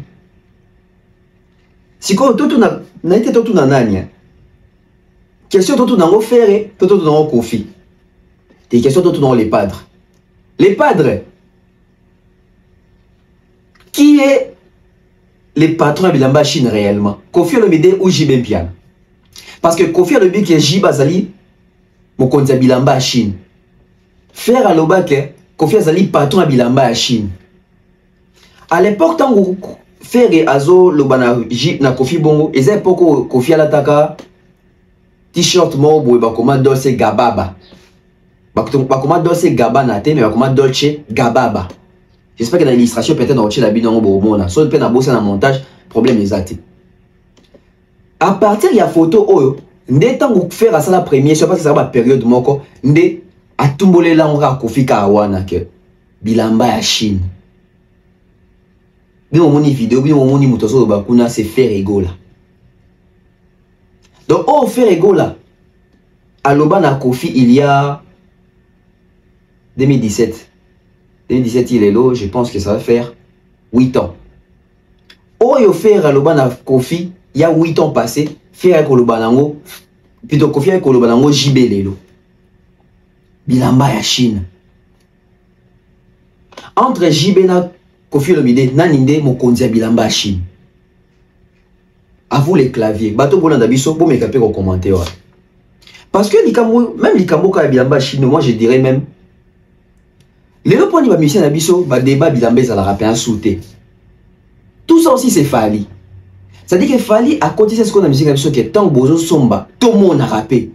Si quoi, tout n'a été tout n'a nani. Question tout n'a pas fait, tout n'a pas confié. Des questions tout dans les padres. Les padres. Qui est les patrons de Bilamba Chine réellement? Kofi Olomide ou JB Pian? Parce que Kofi Olomide qui est Jiba Zali, mon compte Bilamba Chine. Faire à l'obake, Kofi azali patron à bilamba à Chine. À l'époque, tant que Ferre Azo Lobana na Kofi Bongo, et c'est époque Kofi Alataka t-shirt mo boy bakoma Dolce Gabbana. Bakoma Dolce Gabbana te mais bakoma Dolce Gabbana. J'espère que dans l'illustration peut-être dans la bidon bon soit peine à bosser dans montage, problème exact. À partir de la photo oyo, ndé tant que faire à ça la première, je sais pas si ça va période moko, ndé a tumbolé là on va Kofi Kawana que bilamba ya Chine. Bien mon vidéo, bien mon mutoso bakuna c'est faire ego là. Donc oh faire ego là. À Lobana Kofi il y a 2017. 2017 il est là, je pense que ça va faire 8 ans. Oh yo faire à Lobana Kofi, il y a 8 ans passés, faire avec Lobanango, plutôt Kofi avec Lobanango JB lelo. Bilamba ya Chine. Entre JB na Kofi Olomide, naninde mokonzi ya bilamba ya Chine. À vous les claviers. Bato bolanda biso, bon mekapé au commentaire. Parce que même les Kambo ka bilamba ya Chine, moi je dirais même les deux points de mission na biso, ba débat bilamba za la rapin sauté. Tout ça aussi c'est Fali. Ça dit que Fali a continué ce qu'on a musique na biso que tant bozo somba, tout le monde a rappé.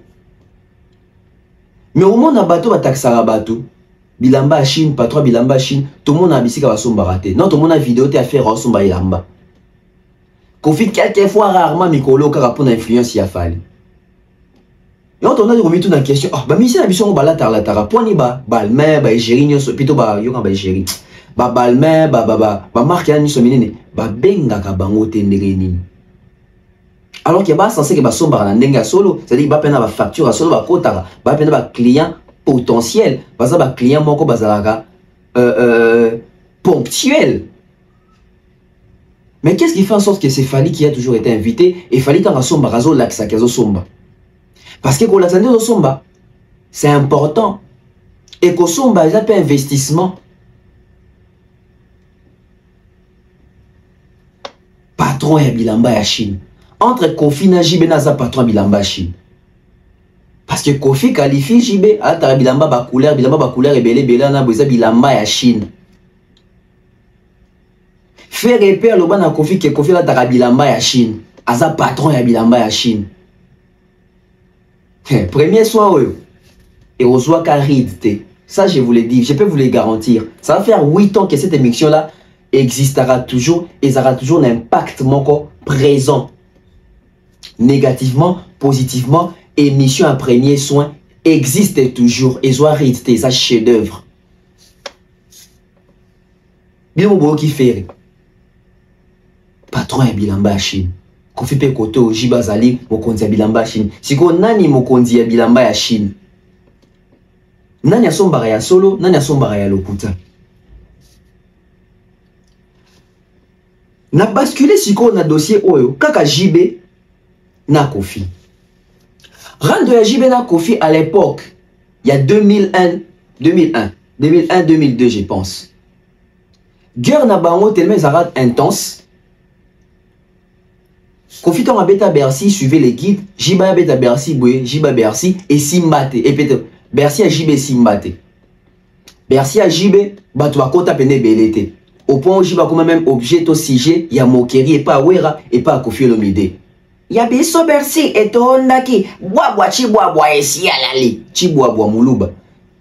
Mais au monde na bato ba taxara bato. Bilamba Chine, patron Bilamba Chine, tout le monde a bisika va somba raté. Non, tout le monde a vidéo te a fait en somba ilamba. Kofi quelquefois rarement Mikolo car pour influence y a fallu. Et on a remis tout dans la question. Ah, bah mission ambition ba la tara point ni ba balmer ba égérie plutôt ba yo ba égérie. Ba balmer ba marque ani so minene ba benga ka bango tendere ni. Alors qu'il y a pas censé que ba somba na ndenga solo, c'est-à-dire ba pena ba facture solo ba kota, ba pena ba client potentiel, parce que les clients moko bazalaka ponctuel. Mais qu'est-ce qui fait en sorte que c'est Fali qui a toujours été invité et Fali dans la somba razo laksa kezo somba. Parce que pour la santé de somba, c'est important. Et que somba il a pas investissement. Patron et bilamba ya Chine. Entre Kofi na JB na za patron bilamba Chine. Parce que Kofi qualifie JB à ta bilamba ba couleur et belé na boza bilamba ya Chine. Faire repère le ban à Kofi que Kofi la ta bilamba ya Chine. Aza patron ya bilamba ya Chine. Premier soin et au soir carité. Ça je vous le dis, je peux vous le garantir. Ça va faire 8 ans que cette émission là existera toujours et ça aura toujours un impact encore présent. Négativement, positivement. Émission à premier soin existe toujours et soit réédité ça chef d'œuvre. Bien mon beau qui fait patron ya bilamba Chine. Kofi pe koto Jibazali mokonzi ya bilamba Chine. Siko nani mokonzi ya bilamba ya Chine? Nani asombara ya solo, nani asombara ya lokuta. Na basculer siko na dossier oyo kaka JB na Kofi. Rendre de JB na Kofi à l'époque, il y a 2001-2002 je pense. Guerre na bango tellement ça intense. Kofi ton abeta Bercy, suivez les guides, Jiba abeta Bercy, Boué, Jiba Bercy et Simbate. Et peut-être Bercy à JB Simbate. Bercy à JB, bato a kota pene belete. Au point où Jiba comme même objet au sujet, il y a moquerie et pas Wera et pas Kofi Olomide. Ya biso Bercy etondaki bwabwa chibwabwa esialali chibwabwa muluba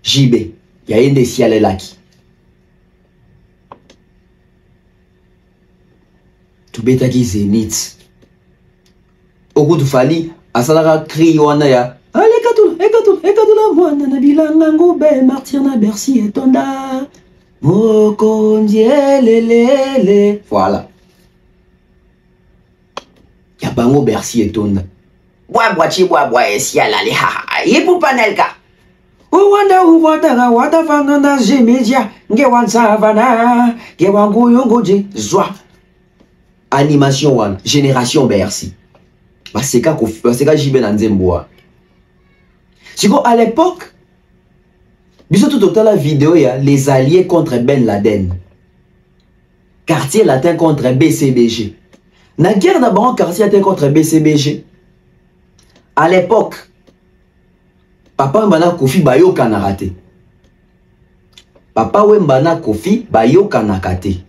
JB ya ende esialelaki tubetaki Zenith okutu Fali asalaka cri wana ya ekatula mwana na bilanga ngobe martyr na Bercy etonda mokonzi elelele voilà. Bango Bercy etonda bwabwa chibwabwa esialali haha yipu panelka uwanda fanga na jemedia nge wansavana nge wangu yongoje zwa animation wana génération Bercy baseka JB na nzemboa siko à l'époque biso tout total la vidéo ya les alliés contre Ben Laden quartier latin contre BCBG. Na guerre d'abord quartier latin contre BCBG. À l'époque, papa mbana Kofi bayo kana raté. Papa Wemba na Kofi bayoka nakate.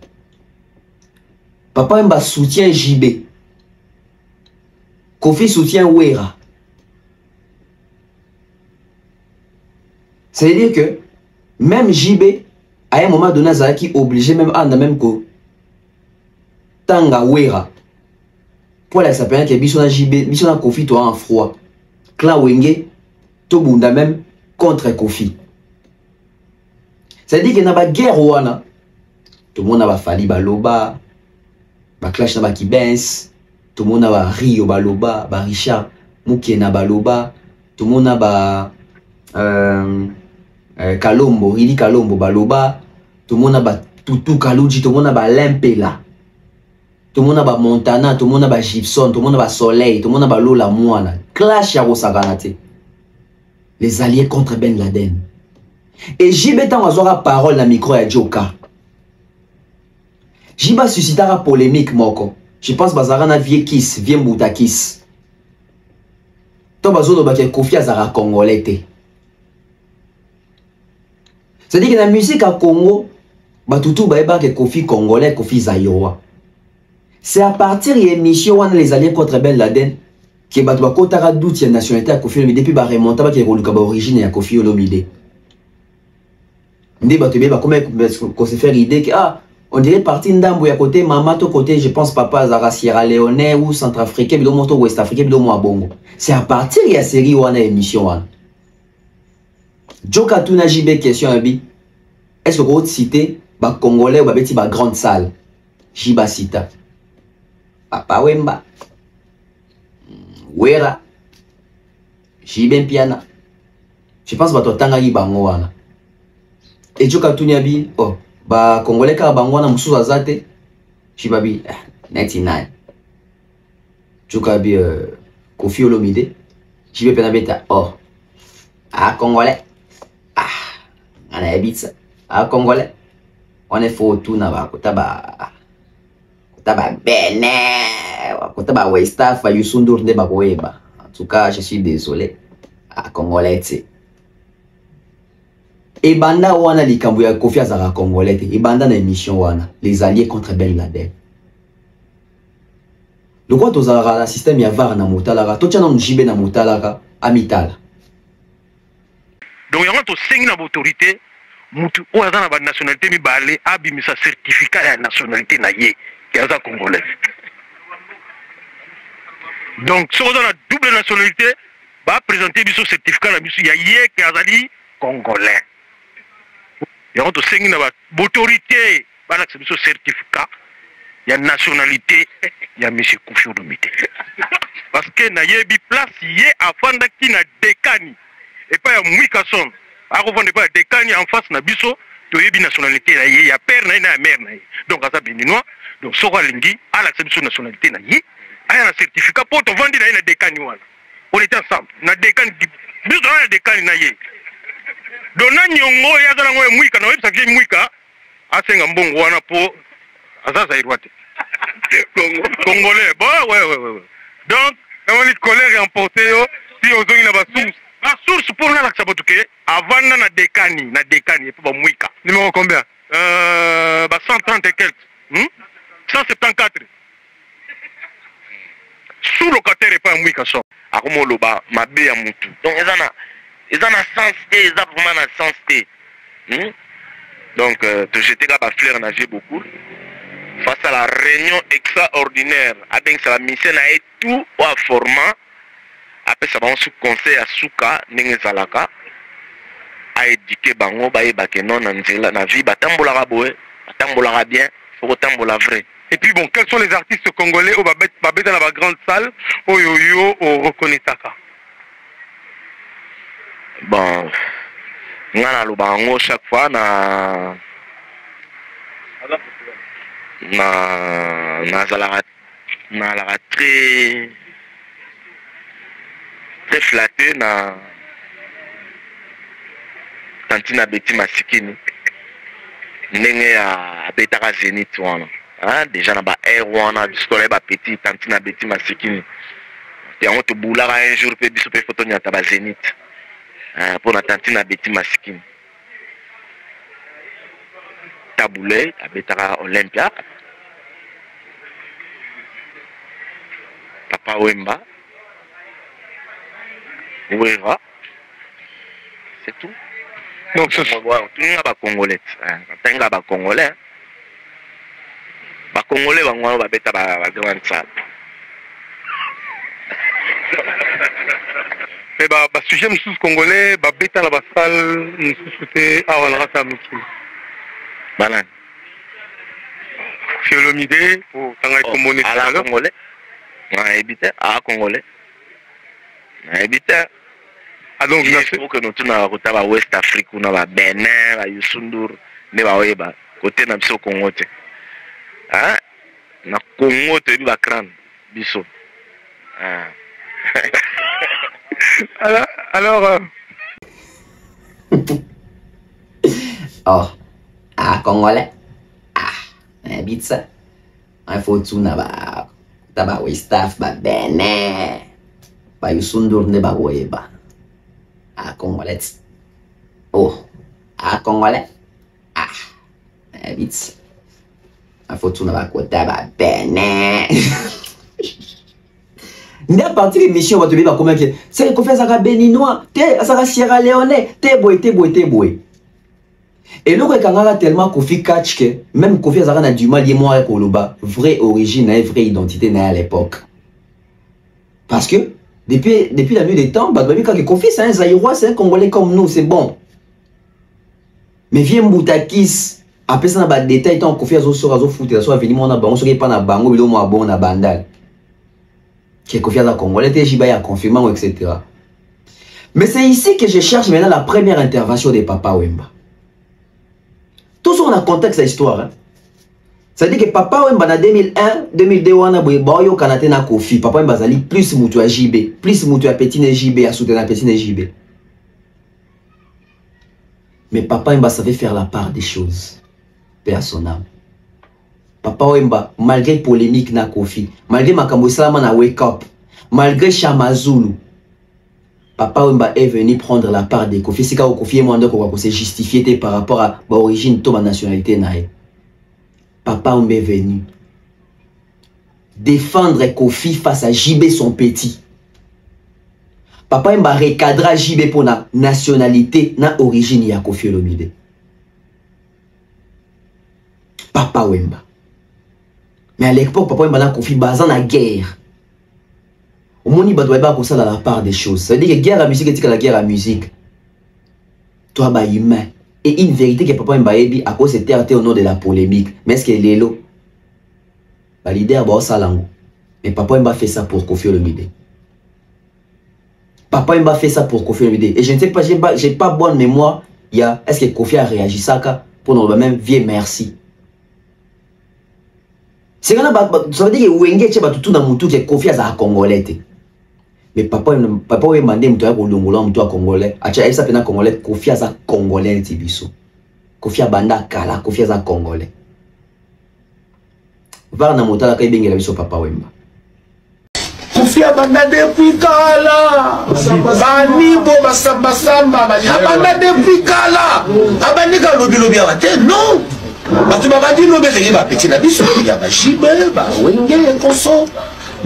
Papa Wemba soutient JB. Kofi soutient Wera. C'est-à-dire que même JB, à un moment donné, Zaki obligé même à même ko Tanga Wera. Pour la s'appelle que Bissona JB, Bissona Kofi toi en froid. Clan Wenge, to bunda même contre Kofi. C'est-à-dire qu'il y a une guerre ouana. Tout le monde a fallu baloba, ba clash na ba kibens, tout le monde a Rio baloba, ba Richard Mouké na baloba, tout le monde a ba Kalombo, Rili Kalombo baloba, tout le monde a ba Tutu Kaluji, tout le monde a ba Lempela, tout le monde a ba Montana, tout le monde a ba Gibson, tout le monde a ba Soleil, tout le monde a ba Lola Moana. Clash ya Rosaganate. Les alliés contre Ben Laden. Et JB tant aura parole na micro ya Joka. JB suscitera polémique moko. Je pense bazara na vie kiss, vie mbuta kiss. To bazo ba ke Kofi azara congolais te. C'est-à-dire que la musique à Congo, batutu baeba ke Kofi congolais, Kofi zayowa. C'est à partir de l'émission où les alliés contre Ben Laden que batu bakotara doute ya nationalité à Kofi Olomide depuis ba remonta ba ke roluka ba origine ya Kofi Olomide. Ndé bato ba comment qu'on se fait l'idée que on dirait parti ndambo ya côté maman to côté je pense papa Zara Sierra Leone ou Centrafricain bido moto West Africain bido mo bongo. C'est à partir de la série wana émission wana. Joka tuna JB question abi. Est-ce que vous citer ba congolais ou ba beti ba grande salle? Jiba cita. Papa Wemba. Wera. JB Piana. Je pense bato tanga yi bango wana. Et Joka Tunyabi, oh, ba Congolais ka bangwana mususu azate, Chibabi, 99. Joka bi Kofi Olomide, Jibe Penabeta, oh, Congolais, on a habité Congolais, on est faux tout na ba kotaba Benin, kotaba West Africa, Yusundur ne ba koeba. En tout cas, je suis désolé, Congolais tu sais. Et banda wana likambo ya Kofi azara congolais et banda na émission wana les alliés contre Ben Laden. Le quoi tozara la système ya var na motalaka to tchana njibe na motalaka amitala. Donc yango to sengi na autorité mutu o azana ba nationalité mi balé abimisa certificat ya nationalité na ye ki aza congolais. Donc si on a double nationalité ba présenter biso certificat na biso ya ye ki azali congolais. Il y a une autorité, un certificat, il y a une nationalité, il y a M. Kofi Olomide. Parce que il y a une place, il y a un décani. Et pas un mouikason. Alors, on ne pas décani en face de Bisso, il y a une nationalité, il y a père, il y a mère. Donc, à ça, béninois, donc, Sora Lingi, à l'acceptation de nationalité, il y a un certificat pour te vendre un décani. On était ensemble. Il y a un décani, Bisso, il y a un décani. Donc nyongo ya zana ngoye mwika na websa game mwika asenga mbongo wana po azaza irwate congolais bon ouais donc on est colère emporté si on donne la source pour na sabato ke avant na décani et pas mwika numéro combien ba 130 et quelques 174 sous locataire et pas mwika so akomo loba mabe ya mutu donc ezana ils ont un sens, ils ont vraiment un sens. Donc, te jeter la fleur nager beaucoup. Face à la réunion extraordinaire, avec la mission à tout au format. Après ça, on se conseille à Souka, Nengezalaka, à éduquer Bango, Baye non, na vie, Batambola Boé, Batambola bien, faut Batambola vrai. Et puis bon, quels sont les artistes congolais au Babet dans la grande salle, au Yo-Yo, au Reconnaissaka? Bon, ngana lobango chaque fois na la très flatté na Tantina Betty Masikini ndenge ya betaka Zénith wana déjà na ba air wana biskole ba petit Tantina Betty Masikini yango to bulaka un jour pe biso pe photo nyata ba Zénith pour la Tantina Betty Masikini. Taboulé, abetaka Olympia. Papa Wemba. Ouera. C'est tout. Donc, c'est tout. Tout le monde Congolais. Tout le Congolais. Les Congolais vont beta la grande salle. Mais sujet monsieur congolais, beta la salle, nous souhaitons avoir la table. Banan. Fiolomide pour tangai commoné à la Congolais. Habité à Congolais. Habité. Ah donc il faut que nous tournions à West Afrique, on a Benin, à Youssoudour, ne va pas côté na biso Congo te. Hein? Na Congo te bi crâne biso. Alors oh, Congolais. Habite ça. Il faut tout na ba West Afrique, Benin, ba Youssoudour ne ba weba. Congolais. Oh, Congolais. Vite. Il faut tourner à côté de Benin. Il y a parti de l'émission, on va te dire comment c'est qu'on fait ça béninois, ça Sierra Leone, t'es boy. Et là, quand on a tellement Kofi catch que même Kofi a du mal, il est moi Koloba, vraie origine, vraie identité à l'époque. Parce que depuis la nuit des temps, quand Kofi c'est un Zaïrois, c'est un Congolais comme nous, c'est bon. Mais viens Mboutakis, après ça, on a des détails, tant Kofi a foutu, soit venu, on a bango, on pas na bango, mais on a bon na bandal. Qui est Kofi a Congolais, Jiba a confirmé, etc. Mais c'est ici que je cherche maintenant la première intervention de Papa Wemba. Tout ça, on a contexte à l'histoire. Hein. Ça veut dire que Papa Wemba en 2001, 2002, on a boyo Kanate na Kofi. Papa Wemba zali plus moutou à JB, plus moutou à petit JB, à soutenir à petit JB. Mais Papa Wemba savait faire la part des choses. Paix à son âme. Papa Wemba, malgré polémique na Kofi, malgré Makambo Salama na Wake Up, malgré Chamazulu, Papa Wemba est venu prendre la part des Kofi. C'est quand Kofi est moins pour se justifier par rapport à l'origine de ma nationalité. Papa Wemba est venu défendre Kofi face à JB son petit. Papa Wemba recadra JB pour la nationalité, na origine ya Kofi Olomide. Papa Wemba. Mais à l'époque, Papa Wemba na Kofi bazan la guerre. Au monde, il doit pas ça dans la part des choses. Ça veut dire que guerre à musique est la guerre à musique. Toi, bah humain. Et une vérité que Papa Wemba a dit à cause c'était au nom de la polémique. Mais est-ce qu'il est là? Bah leader, bah ça langue. Mais Papa Wemba fait ça pour Kofi Olomide. Papa Wemba fait ça pour Kofi Olomide. Et je ne sais pas, j'ai pas bonne mémoire. Est-ce que Kofi a réagi ça pour nous même vieux merci. C'est quand ça veut dire que Wenge tcheba tout na mutu que Kofi a Congolais. Mais Papa Wemba ndé mutu ya kolongola mutu ya Congolais. Acha ça pena Congolais, Kofi a Congolais tibiso. Kofi a banda kala, Kofi a Congolais. Va na motala kai bengela biso Papa Wemba. Kofi a banda depuis kala. Bani bo basamba samba bani. Abanda depuis kala. Abani ka lobi awate non. Batu babadi lobi zenge ba petit na biso ya ba jibe ba wenge konso.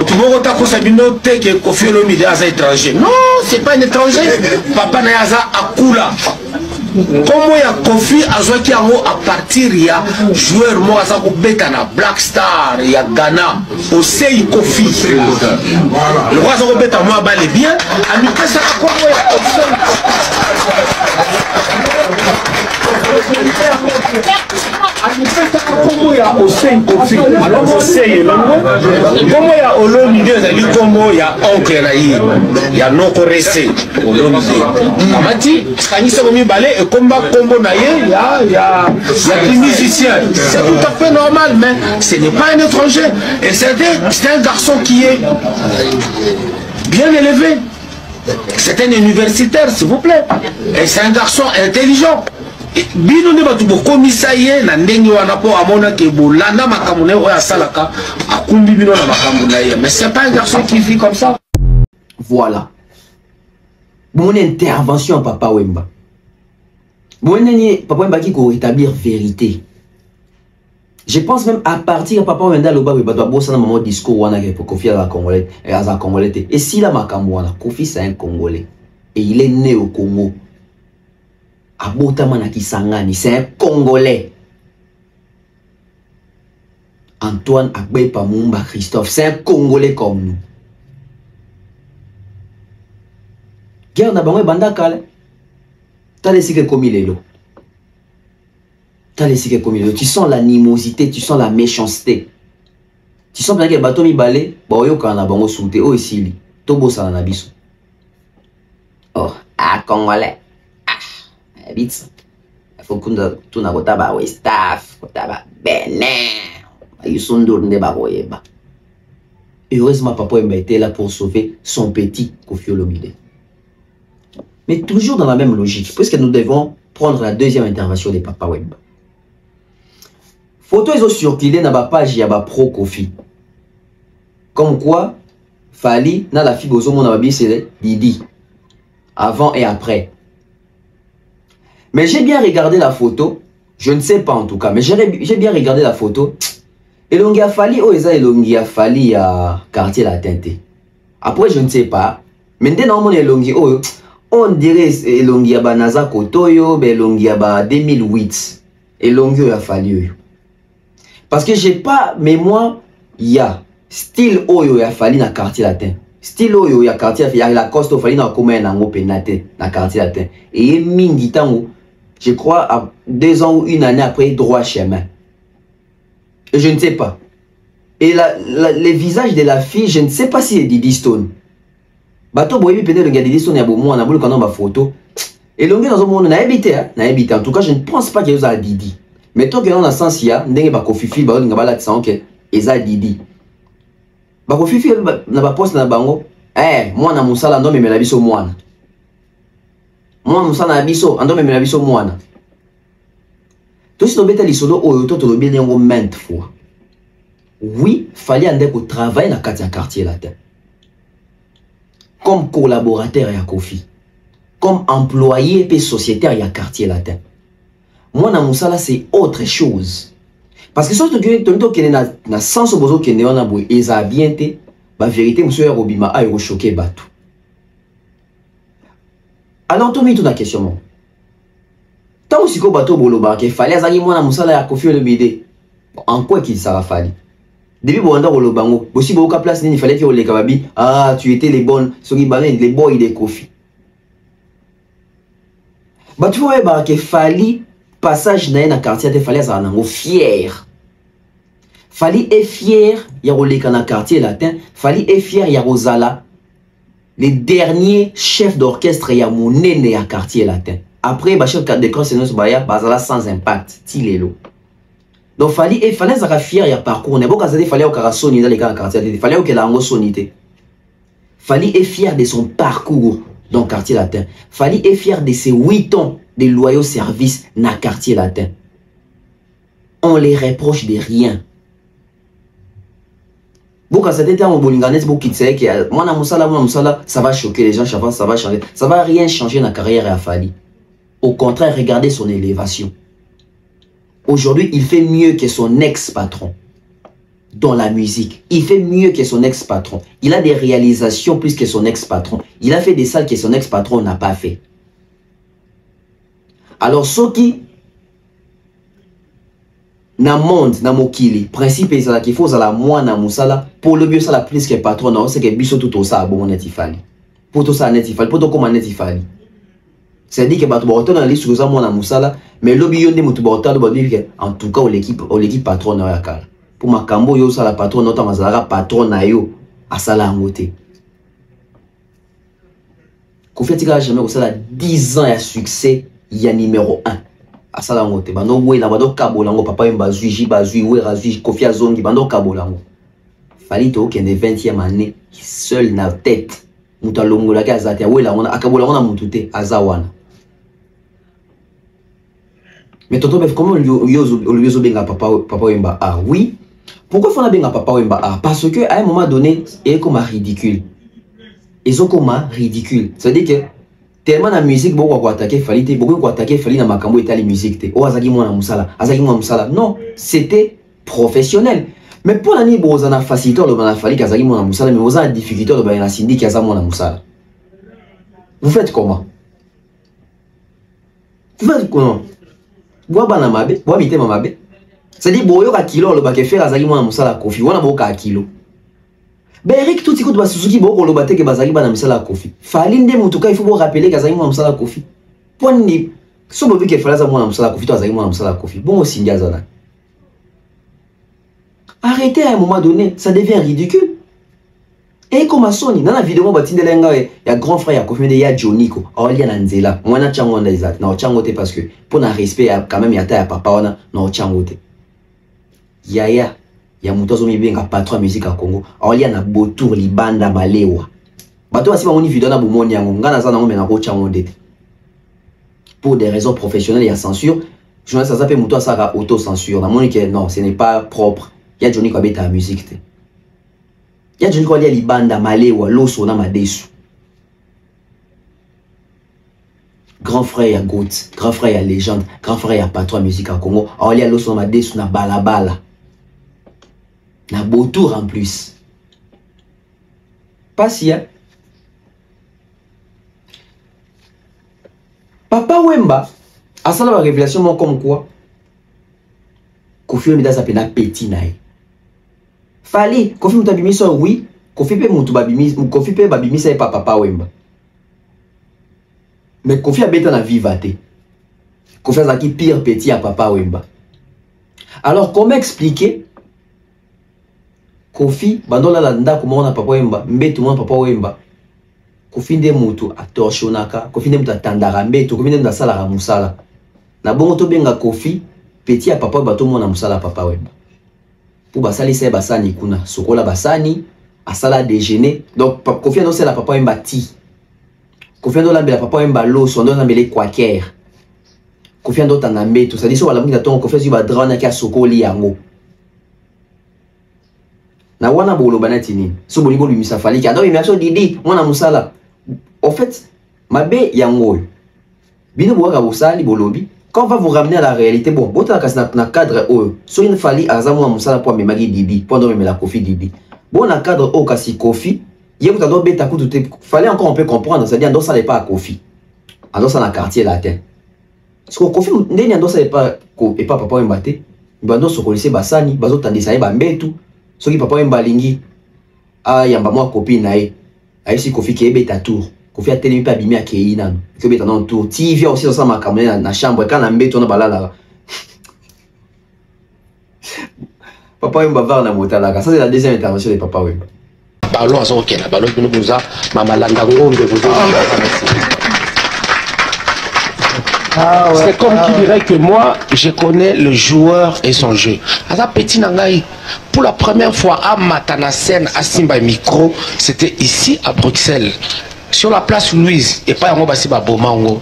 Tu vois que Sabino te que Kofi Olomide est étranger. Non, c'est pas un étranger. Papa na yaza akula. Comment ya Kofi azwaki yango à partir ya joueur mo aza ko beta na Black Star ya Ghana Osei Kofi. Le roi aza ko beta mo ba le bien, ami pesa ka Kongo ya Comment ya Osei Kofi. Alors Osei comment ya Olomide ezali kombo ya oncle na ye ya noko rese Olomide. Amati kanisa ko mibale et combat combo na ye ya musicien. C'est tout à fait normal, mais ce n'est pas un étranger. Et c'est un garçon qui est bien élevé. C'est un universitaire, s'il vous plaît. Et c'est un garçon intelligent. Bino ne batu bokomisa ye na ndenge wana po amona ke bolanda makambo na oya salaka akumbi bino na makambo na ye. Mais c'est pas un garçon qui vit comme ça. Voilà. Mon intervention Papa Wemba. Papa Wemba qui pour établir vérité. Je pense même à partir papa Wenda Loba oui bato bossa na maman discours wana ke Kofi à Congolais et à Congolais et si la makambo wana Kofi c'est un Congolais et il est né au Congo abotama na Kisangani c'est un Congolais. Antoine Agbe Pamumba Christophe c'est un Congolais comme nous. Guerre na bango banda kale t'as laissé que comme il est là. Tu sens l'animosité, tu sens la méchanceté. Tu sens que bateau mi balé, boyo kana bango souté o esili. Tobo sala na biso. Oh, ah Congolais. Ah, bits. Faut kunda tuna kota ba West Af, kota ba Benin. Ils sont d'or nde ba boyeba. Heureusement papa Wemba était là pour sauver son petit Koffi Olomide. Mais toujours dans la même logique, puisque nous devons prendre la deuxième intervention de papa Wemba. Photo ils ont circulé dans la page ya ba pro Kofi. Comme quoi Fali na la fille bozo mon ababi c'est Didi. Avant et après. Mais j'ai bien regardé la photo, je ne sais pas en tout cas, mais j'ai bien regardé la photo. Elongi a Fali oh eza Elongi a Fali à quartier la Tinté. Après je ne sais pas, mais dès non mon Elongi oh on dirait Elongi a ba Naza Kotoyo, be Elongi a ba 2008. Elongi a Fali. Parce que j'ai pas mémoire, il y a style oyo ya Fali na quartier latin. Style oyo ya quartier ya la coste Fali na comment na ngo penate na quartier latin. Et mingi tango, je crois à 2 ans ou 1 année après droit chemin. Et je ne sais pas. Et les visages de la fille, je ne sais pas si c'est Didi Stone. Bato boyebi peut-être le gars Didi Stone ya bomo na bulu kana ba photo. Et longue dans un monde na habité en tout cas je ne pense pas qu'il y a Didi. Mais tant que dans le sens il y a ndenge ba Kofifi ba nga bala tsa OK eza Didi ba Kofifi na ba poste na bango mwana musala ndo memela biso mwana musala na biso ndo memela biso mwana to si tobeta lisolo oyo to tolobi nengo maintes fois. Oui, fallait ande ko travailler na kati ya quartier latin comme collaborateur ya Kofi, comme employé et sociétaire ya quartier latin. Moi, na musala, c'est autre chose. Parce que si tu as un sens de besoin de on a besoin et ça bien été, la vérité, monsieur Robima a eu choqué bateau. Alors, tu mets toute la question. Tant que tu bateau boloba, qu'il fallait azali moi na musala ya Kofi Olomide. En quoi qu'il ça va falloir? Depuis bon dans le bango, aussi beaucoup de place il fallait que les kababi tu étais les bonnes, les boys de Kofi. Bah tu vois bah qu'il fallait passage na quartier de fallait ça nango fier. Fali est fier ya roleka na quartier latin, Fali est fier ya Rosala. Les derniers chefs d'orchestre ya monene ya quartier latin. Après ba chef de chorale c'est nous baya bazala sans impact, tilelo. Donc fallait ça fier ya parcours, ne boka zade fallait au karasoni dans les quartier, il fallait que la ngo sonité. Fali est fier de son parcours dans le quartier latin. Fali est fier de ses 8 ans de loyaux services dans le quartier latin. On les reproche de rien. Boka ça était en bolinganet beaucoup qui que moi na musala ça va choquer les gens, ça va changer. Ça va rien changer dans la carrière à Fali. Au contraire, regardez son élévation. Aujourd'hui, il fait mieux que son ex-patron dans la musique. Il fait mieux que son ex-patron. Il a des réalisations plus que son ex-patron. Il a fait des salles que son ex-patron n'a pas fait. Alors, ceux qui na monde, na mokili, principe est ça qu'il faut la moi na musala pour le mieux ça la plus que patron non c'est que biso tout ça bon netifali. Pour tout ça netifali, pour tout comme netifali. C'est-à-dire que batu borto na liste ça moi na musala mais lobby yonde mutu borto do dire en tout cas l'équipe patron na yakala. Pour makambo yo ça la patron nota mazala patron na yo asala ngote. Kofetika jamais ça la 10 ans ya succès ya numéro 1. Asala ngote bando wela bando kabolango papa mbazui bazui we razui Kofi azongi bando kabolango Fali to kende 20e année seul na tête mutalongola ka azate wela ona akabolango na mutute azawana. Mais tonton bef comment yozo benga papa Wemba oui pourquoi faut na benga papa Wemba parce que à un moment donné il est comme ridicule ils ont comme ridicule ça veut dire que tellement la musique beaucoup quoi attaquer Fali te beaucoup quoi attaquer Fali na makambo etali musique te o azaki mwana musala non c'était professionnel. Mais pour l'année, vous avez facilité le banafali kazaki mona musala, mais vous avez difficulté le banana sindi kaza mona musala. Vous faites comment? Vous faites comment? Vous avez mabe, vous avez mabe. C'est-à-dire boyo ka kilo le baké faire kazaki mona musala kofi, wana boka kilo. Eric tout écoute Suzuki boko lo bateke bazaki bana musala kofi. Falinde mutuka il faut vous rappeler kazaki mona musala kofi. Point ni so bobi ke falaza mona musala kofi to kazaki mona musala kofi. Bon aussi ndiazana. Arrêtez à un moment donné, ça devient ridicule. Et comme Sony, dans la vidéo, il y a grand frère, il y a Johnny, il y a Nanzela, moi na chango na izat, na changote parce que pour un respect quand même il y a ta papa na changote. Yaya, il y a mutozo mi bien patron musique à Congo, il y a na botour libanda malewa. Bato asi ba moni vidéo na bomoni yango, ngana za na ngombe na ko changote. Pour des raisons professionnelles, il y a censure. Journaliste ça fait muto ça auto censure. Na moni que non, ce n'est pas propre. Il y a Johnny qui a la musique. Il y a Johnny qui a les bandes à Maléwa, l'osso na madesu. Grand frère, il y a Goat. Grand frère, il y a Légende. Grand frère, il y a Patron musique à Congo. Alors, il y a l'osso na madesu, na balabala. Na beau tour en plus. Pas si, hein. Papa Wemba a ça la révélation comme quoi Kofi Wemba s'appelle un petit naï. Fali, Kofi Mutabimisa, oui. Kofi pe Mutabimisa, Kofi pe Babimisa et Papa Wemba. Mais Kofi a bêta na vivate. Kofi a qui pire petit à Papa Wemba. Alors, comment expliquer Kofi, bandola la nda comment on a Papa Wemba, mbetu mwana Papa Wemba. Kofi nde mutu a torchonaka, Kofi nde mutu a tandara mbetu, Kofi nde mutu a salara musala. Na bongo to benga Kofi, petit à Papa Wemba, to mwana musala Papa Wemba. Pour basali c'est basani kuna sokola basani asala déjeuner donc Kofi ndo c'est la Papa Wemba ti Kofi ndo la Papa Wemba lo sondo na mele kwaker Kofi ndo tanambe tout ça dit so wala mwinga ton Kofi zu ba drone ka sokoli yango na wana bolo banati ni so bolibo lui misafali ka ndo immersion didi mwana musala en fait mabe yango bino boka bosali bolobi. Quand on va vous ramener à la réalité, bon, bon, na cadre où, soit il fallait azamu amusala pour memagi Dibi, pendant même la Kofi Dibi. Bon, na cadre où kasi Kofi, il y a tout bêta coup tout fallait encore un peu comprendre, c'est-à-dire dans ça n'est pas à Kofi, dans ça na quartier latin. Parce que Kofi n'est dans ça n'est pas et pas Papa Wemba te, bando so kolise basani, bazo tandisa ba mbetu, so ki Papa Wemba lingi, ah yamba moi copine nae, aïsi Kofi qui est bêta tour. Kofi a tenu pas bimi à Keina. Que bêta non tour. Ti vient aussi dans sa makamene na chambre quand on mbé on balala. Papa Wemba va na motala. Ça c'est la deuxième intervention de Papa Wemba. Parlons à son OK là. Ballon que nous vous a mama langa ngombe vous. C'est comme qui dirait que moi, je connais le joueur et son jeu. Asa petit nangai, pour la première fois à Matana scène à Simba micro, c'était ici à Bruxelles. Sur la place Louise, et pas en Basiba Bomango,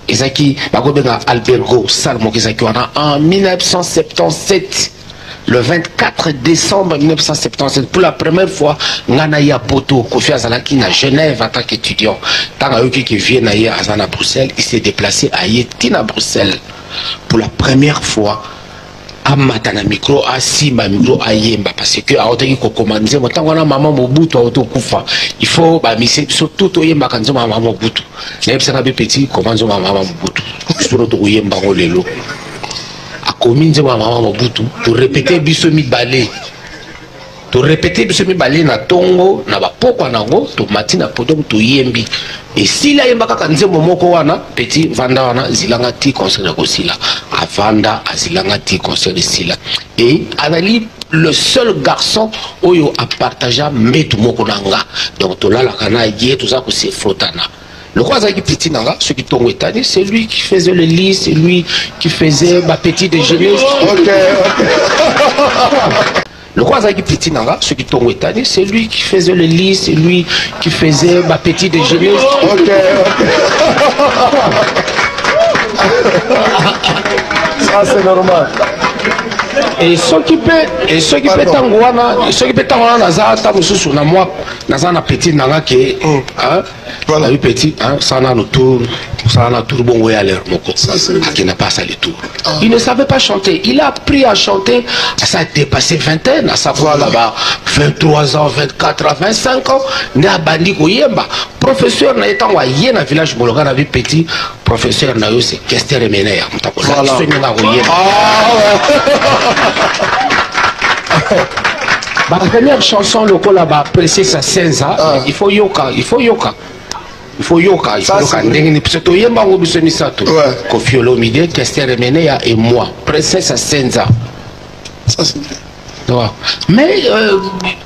Ezaki, Bagobenga Albergo, Salmo Kezaki, en 1977, le 24 décembre 1977, pour la première fois, Nganaya Poto, Kofi Azalaki à Genève en tant qu'étudiant. Tant à eux qui viennent à Bruxelles, il s'est déplacé à Yetina Bruxelles. Pour la première fois, à Matana micro, à Simba micro, à Yemba, parce que à Otaki Kokomandze, moi tant qu'on a maman Mobutu, Auto Kufa, il faut bah mais c'est surtout au Yemba quand maman Mobutu. N'aime ça pas petit, comment maman Mobutu. Surtout au Yemba Rolelo. À commune maman Mobutu, pour répéter bisomi balé. To répéter bisomi balé na tongo, na ba poko nango, to matina podom to Yembi. Et si la Yemba kanze momoko wana, petit vanda wana zilanga ti concert ko sila. Avanda azilanga ti concert sila. Et Anali le seul garçon oyo a partagé metu moko nanga. Donc to la kana yé tout ça ko se frotana. Le roi Zaki petit nanga, ceux qui t'ont établi, c'est lui qui faisait le lit, c'est lui qui faisait ma petit déjeuner. OK. Le roi Zaki petit nanga, ceux qui t'ont établi, c'est lui qui faisait le lit, c'est lui qui faisait ma petit déjeuner. OK. Ça c'est normal. Et ceux qui peut tangwana, ceux qui peut tangwana naza tamususu na moi, naza na petit nanga qui hein, voilà, petit hein, ça na autour Ça a tout bon à l'air, mon qui n'a pas ça les tours. Il ne savait pas chanter. Il a appris à chanter. Ça a dépassé vingtaine, à savoir là-bas 23 ans, 24 ans, 25 ans. Né à Bandi Koyemba. Professeur n'a été envoyé dans le village Mologa, dans petit. Professeur n'a eu c'est Kester et Méner. Ma première chanson, le col là-bas, précis ça 16 ans. Il faut yoka, il faut yoka. Il faut yoka, il faut yoka. C'est au Yemba ou Bissonisato. Kofi Olomide, Kester Remenea et moi. Princesse Senza. Ça c'est bien. Mais il ne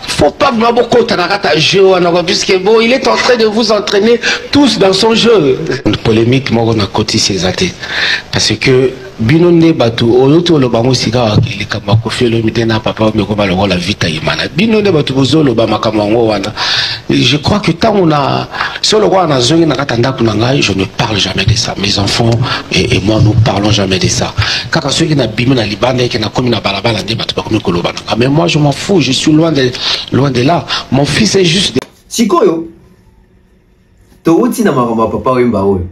faut pas beaucoup de puisque bon, il est en train de vous entraîner tous dans son jeu. Une polémique, moi on a coté ces athées. Parce que Binonde Batu, Oloto le Bango Siga, il est comme Kofi Olomide na papa, mais comment le rôle la vita Imana. Binonde Batu Bozolo Bamakamango Wana. Je crois que tant on a. Sur le roi je ne parle jamais de ça. Mes enfants et moi, nous ne parlons jamais de ça. Car ceux qui n'ont pas Liban et qui n'ont pas Balabala, mais moi, je m'en fous. Je suis loin de là. Mon fils est juste. Sikoyo, Toutina Maramba Papa Wimbaoyo.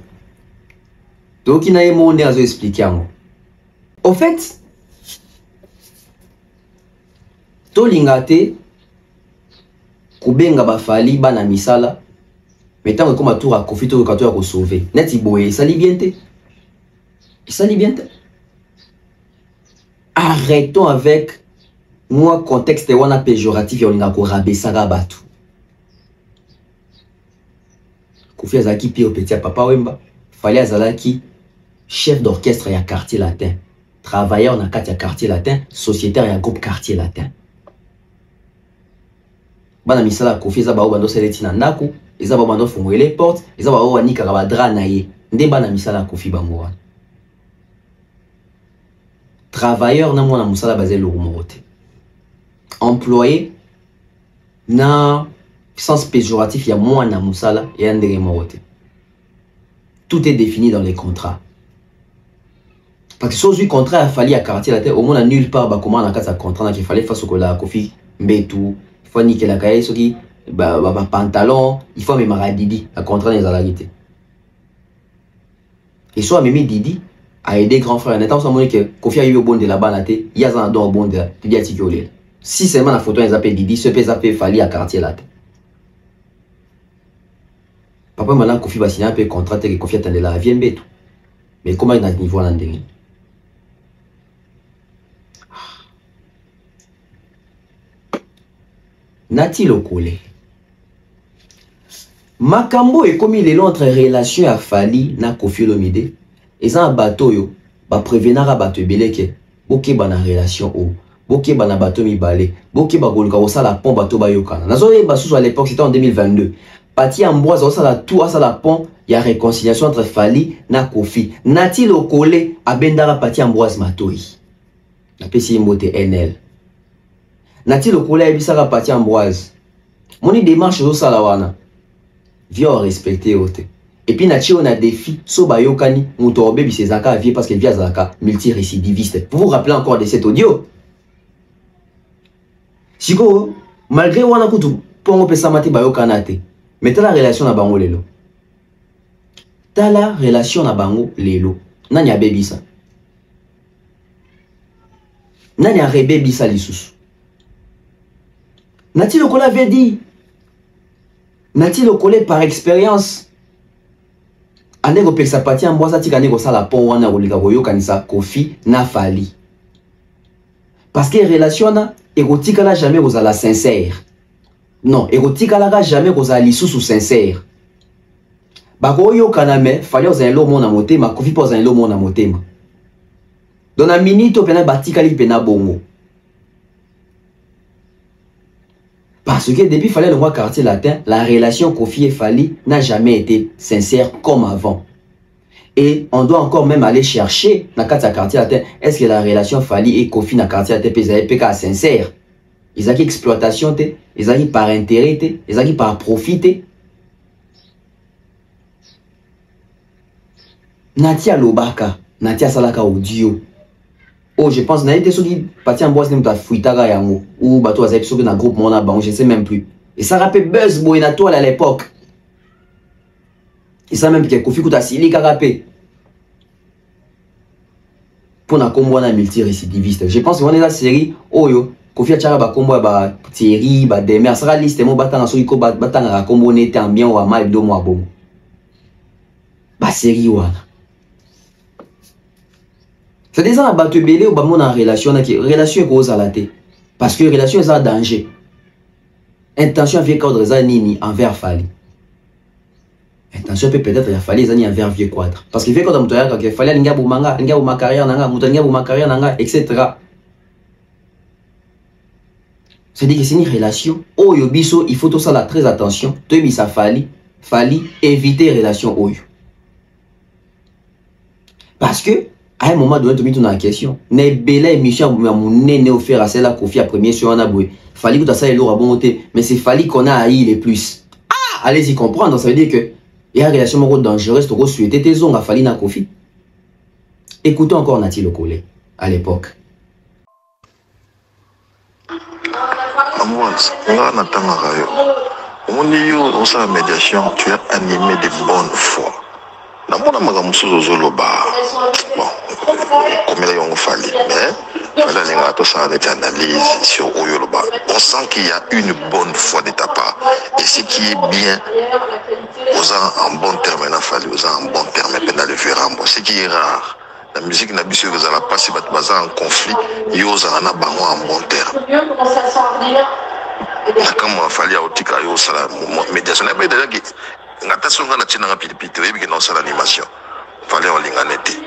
Tokina et mon azo expliqué. Au fait, Tolingate, Kubenga Bafali, Bana Misala. Mais tant que comme à tour à Kofi, tout le cas à sauver. Net Iboé, ça libiente. Ça libiente. Arrêtons avec moi contexte wana péjoratif et on a rabé Sarabatu. Kofi Azaki pire petit papa Wemba. Fallait Azalaki chef d'orchestre à quartier latin. Travailleur dans quartier quartier latin, sociétaire à groupe quartier latin. Bana misala Kofi Zabao bando seleti na naku. Ils ont abandonné les portes, ils ont abandonné les drap naïe. Ndeba na misala Kofi bango. Travailleur na mona musala basé le rumorote. Employé na sens péjoratif il y a moins na musala et un remorote. Tout est défini dans les contrats. Parce que si le contrat a fallu à quartier la terre, au moins nulle part bah comment on a un contrat qu'il fallait faire ce que la Kofi Mbetou, il faut niquer la caille ce qui pantalon, il faut même Didi, à contrat des alarités. Et soit même Didi a aidé grand frère. N'étant pas que Kofi a eu au bon de la banate, il y a un don au bon de la Tikiolé. Si seulement la photo est appelée Didi, ce peut s'appeler Fali à quartier là. Papa maintenant Kofi va signer un peu contrat et Kofi attendait la vie tout. Mais comment il a niveau là dedans? Nati Lokole. Makambo est comme il est l'entre relation à Fali na Kofi Olomide. Et ça un bateau yo, ba prévenir à bateau beleke, boké ba na relation o, boké ba na bateau mi balé, boké ba golka osa la pont bateau ba yokana. Nazo e basu à l'époque c'était en 2022. Pati Ambroise osa la tout osa la pont, il y a réconciliation entre Fali na Kofi. Nati Lokole abendara Pati Ambroise matoi. Na pesi mbote NL. Nati Lokole ebisaka Pati Ambroise. Moni démarche osa la wana. Viens respecter ote. Et puis Nati on a défi so bayokani mutobe bisezaka vie parce que via zaka multirécidiviste. Vous vous rappelez encore de cet audio? Siko malgré wana kutu pongo pesa mati bayokana te. Mais t'as la relation na bango lelo. T'as la relation na bango lelo. Nani a bebisa? Nani a rebebisa lisusu? Nati Lokole avait dit. Nati Lokole par expérience. Anego peksa Pati Ambroise tika anego sala pon wana rolika koyo kanisa Kofi na Fali. Parce que relation na érotique là jamais aux la sincère. Non, érotique là jamais aux la lisusu sincère. Ba koyo kaname Fali aux un lomo na motema, Kofi pose un lomo na motema. Dans la minute pena batika li pena bongo. Parce que depuis fallait le roi quartier latin, la relation Kofi et Fali n'a jamais été sincère comme avant. Et on doit encore même aller chercher dans le quartier latin, est-ce que la relation Fali et Kofi dans le quartier latin est sincère? Ils ont qui exploitation, ils ont qui par intérêt, ils ont qui par profiter. Natia Lobaka, Natia Salaka audio. Oh, je pense que ceux qui Pati Ambroise n'ont pas fouillé ou bateau à ceux qui dans groupe mon je ne sais même plus. Et ça rappelle buzz boy na toile à l'époque. Et ça même que Kofi Kuta Sili Karapé. Pour na combo na multi-récidiviste. Je pense qu'on est la série Oyo. Kofi Achara ba combo ba Thierry, ba Demer. Ça liste mo batanga so iko batanga ra combo nete en bien ou mal do mo bon. Ba série wana. C'est des gens à battre belé ou ba mon en relation na qui relation ko zalaté. Parce que relation est un danger. Intention vient cadre za nini envers Fali. Intention peut-être ya Fali zani envers vieux quadre. Parce que vieux quadre mutoya ka Fali linga bu manga, linga bu ma carrière nanga, mutoya bu ma carrière nanga, etc. C'est-à-dire que c'est une relation. Oyo biso, il faut tout ça là très attention. Toi bisa Fali éviter relation oyo. Parce que à un moment donné, tu me la question. Ne belle émission mon nez offert à celle-là Kofi à premier sur un aboué. Fali que ça est lourd à bon côté, mais c'est Fali qu'on a haï les plus. Ah, allez-y comprendre. Ça veut dire que il y a une relation dangereuse. Tu as souhaité tes ongles à Fali na Kofi. Écoutons encore Nati Lokole à l'époque. Moi, là, Nathan Rayo. On y a sa médiation. Tu as animé de bonne foi. Na mona magamusuzo zoloba bon comme il y a un Fali mais là les gars tout ça des analyses sur Oyoloba on sent qu'il y a une bonne foi de ta part et ce qui est bien aux en bon terme na Fali aux en bon terme pendant le verrambo ce qui est rare la musique n'a biso que ça la passe baza en conflit yoza na bango en bon terme comme Fali a otika yo sala médiation mais déjà que ngata songa na china ngapilipiti oyebi ke na osala animation fallait en linganete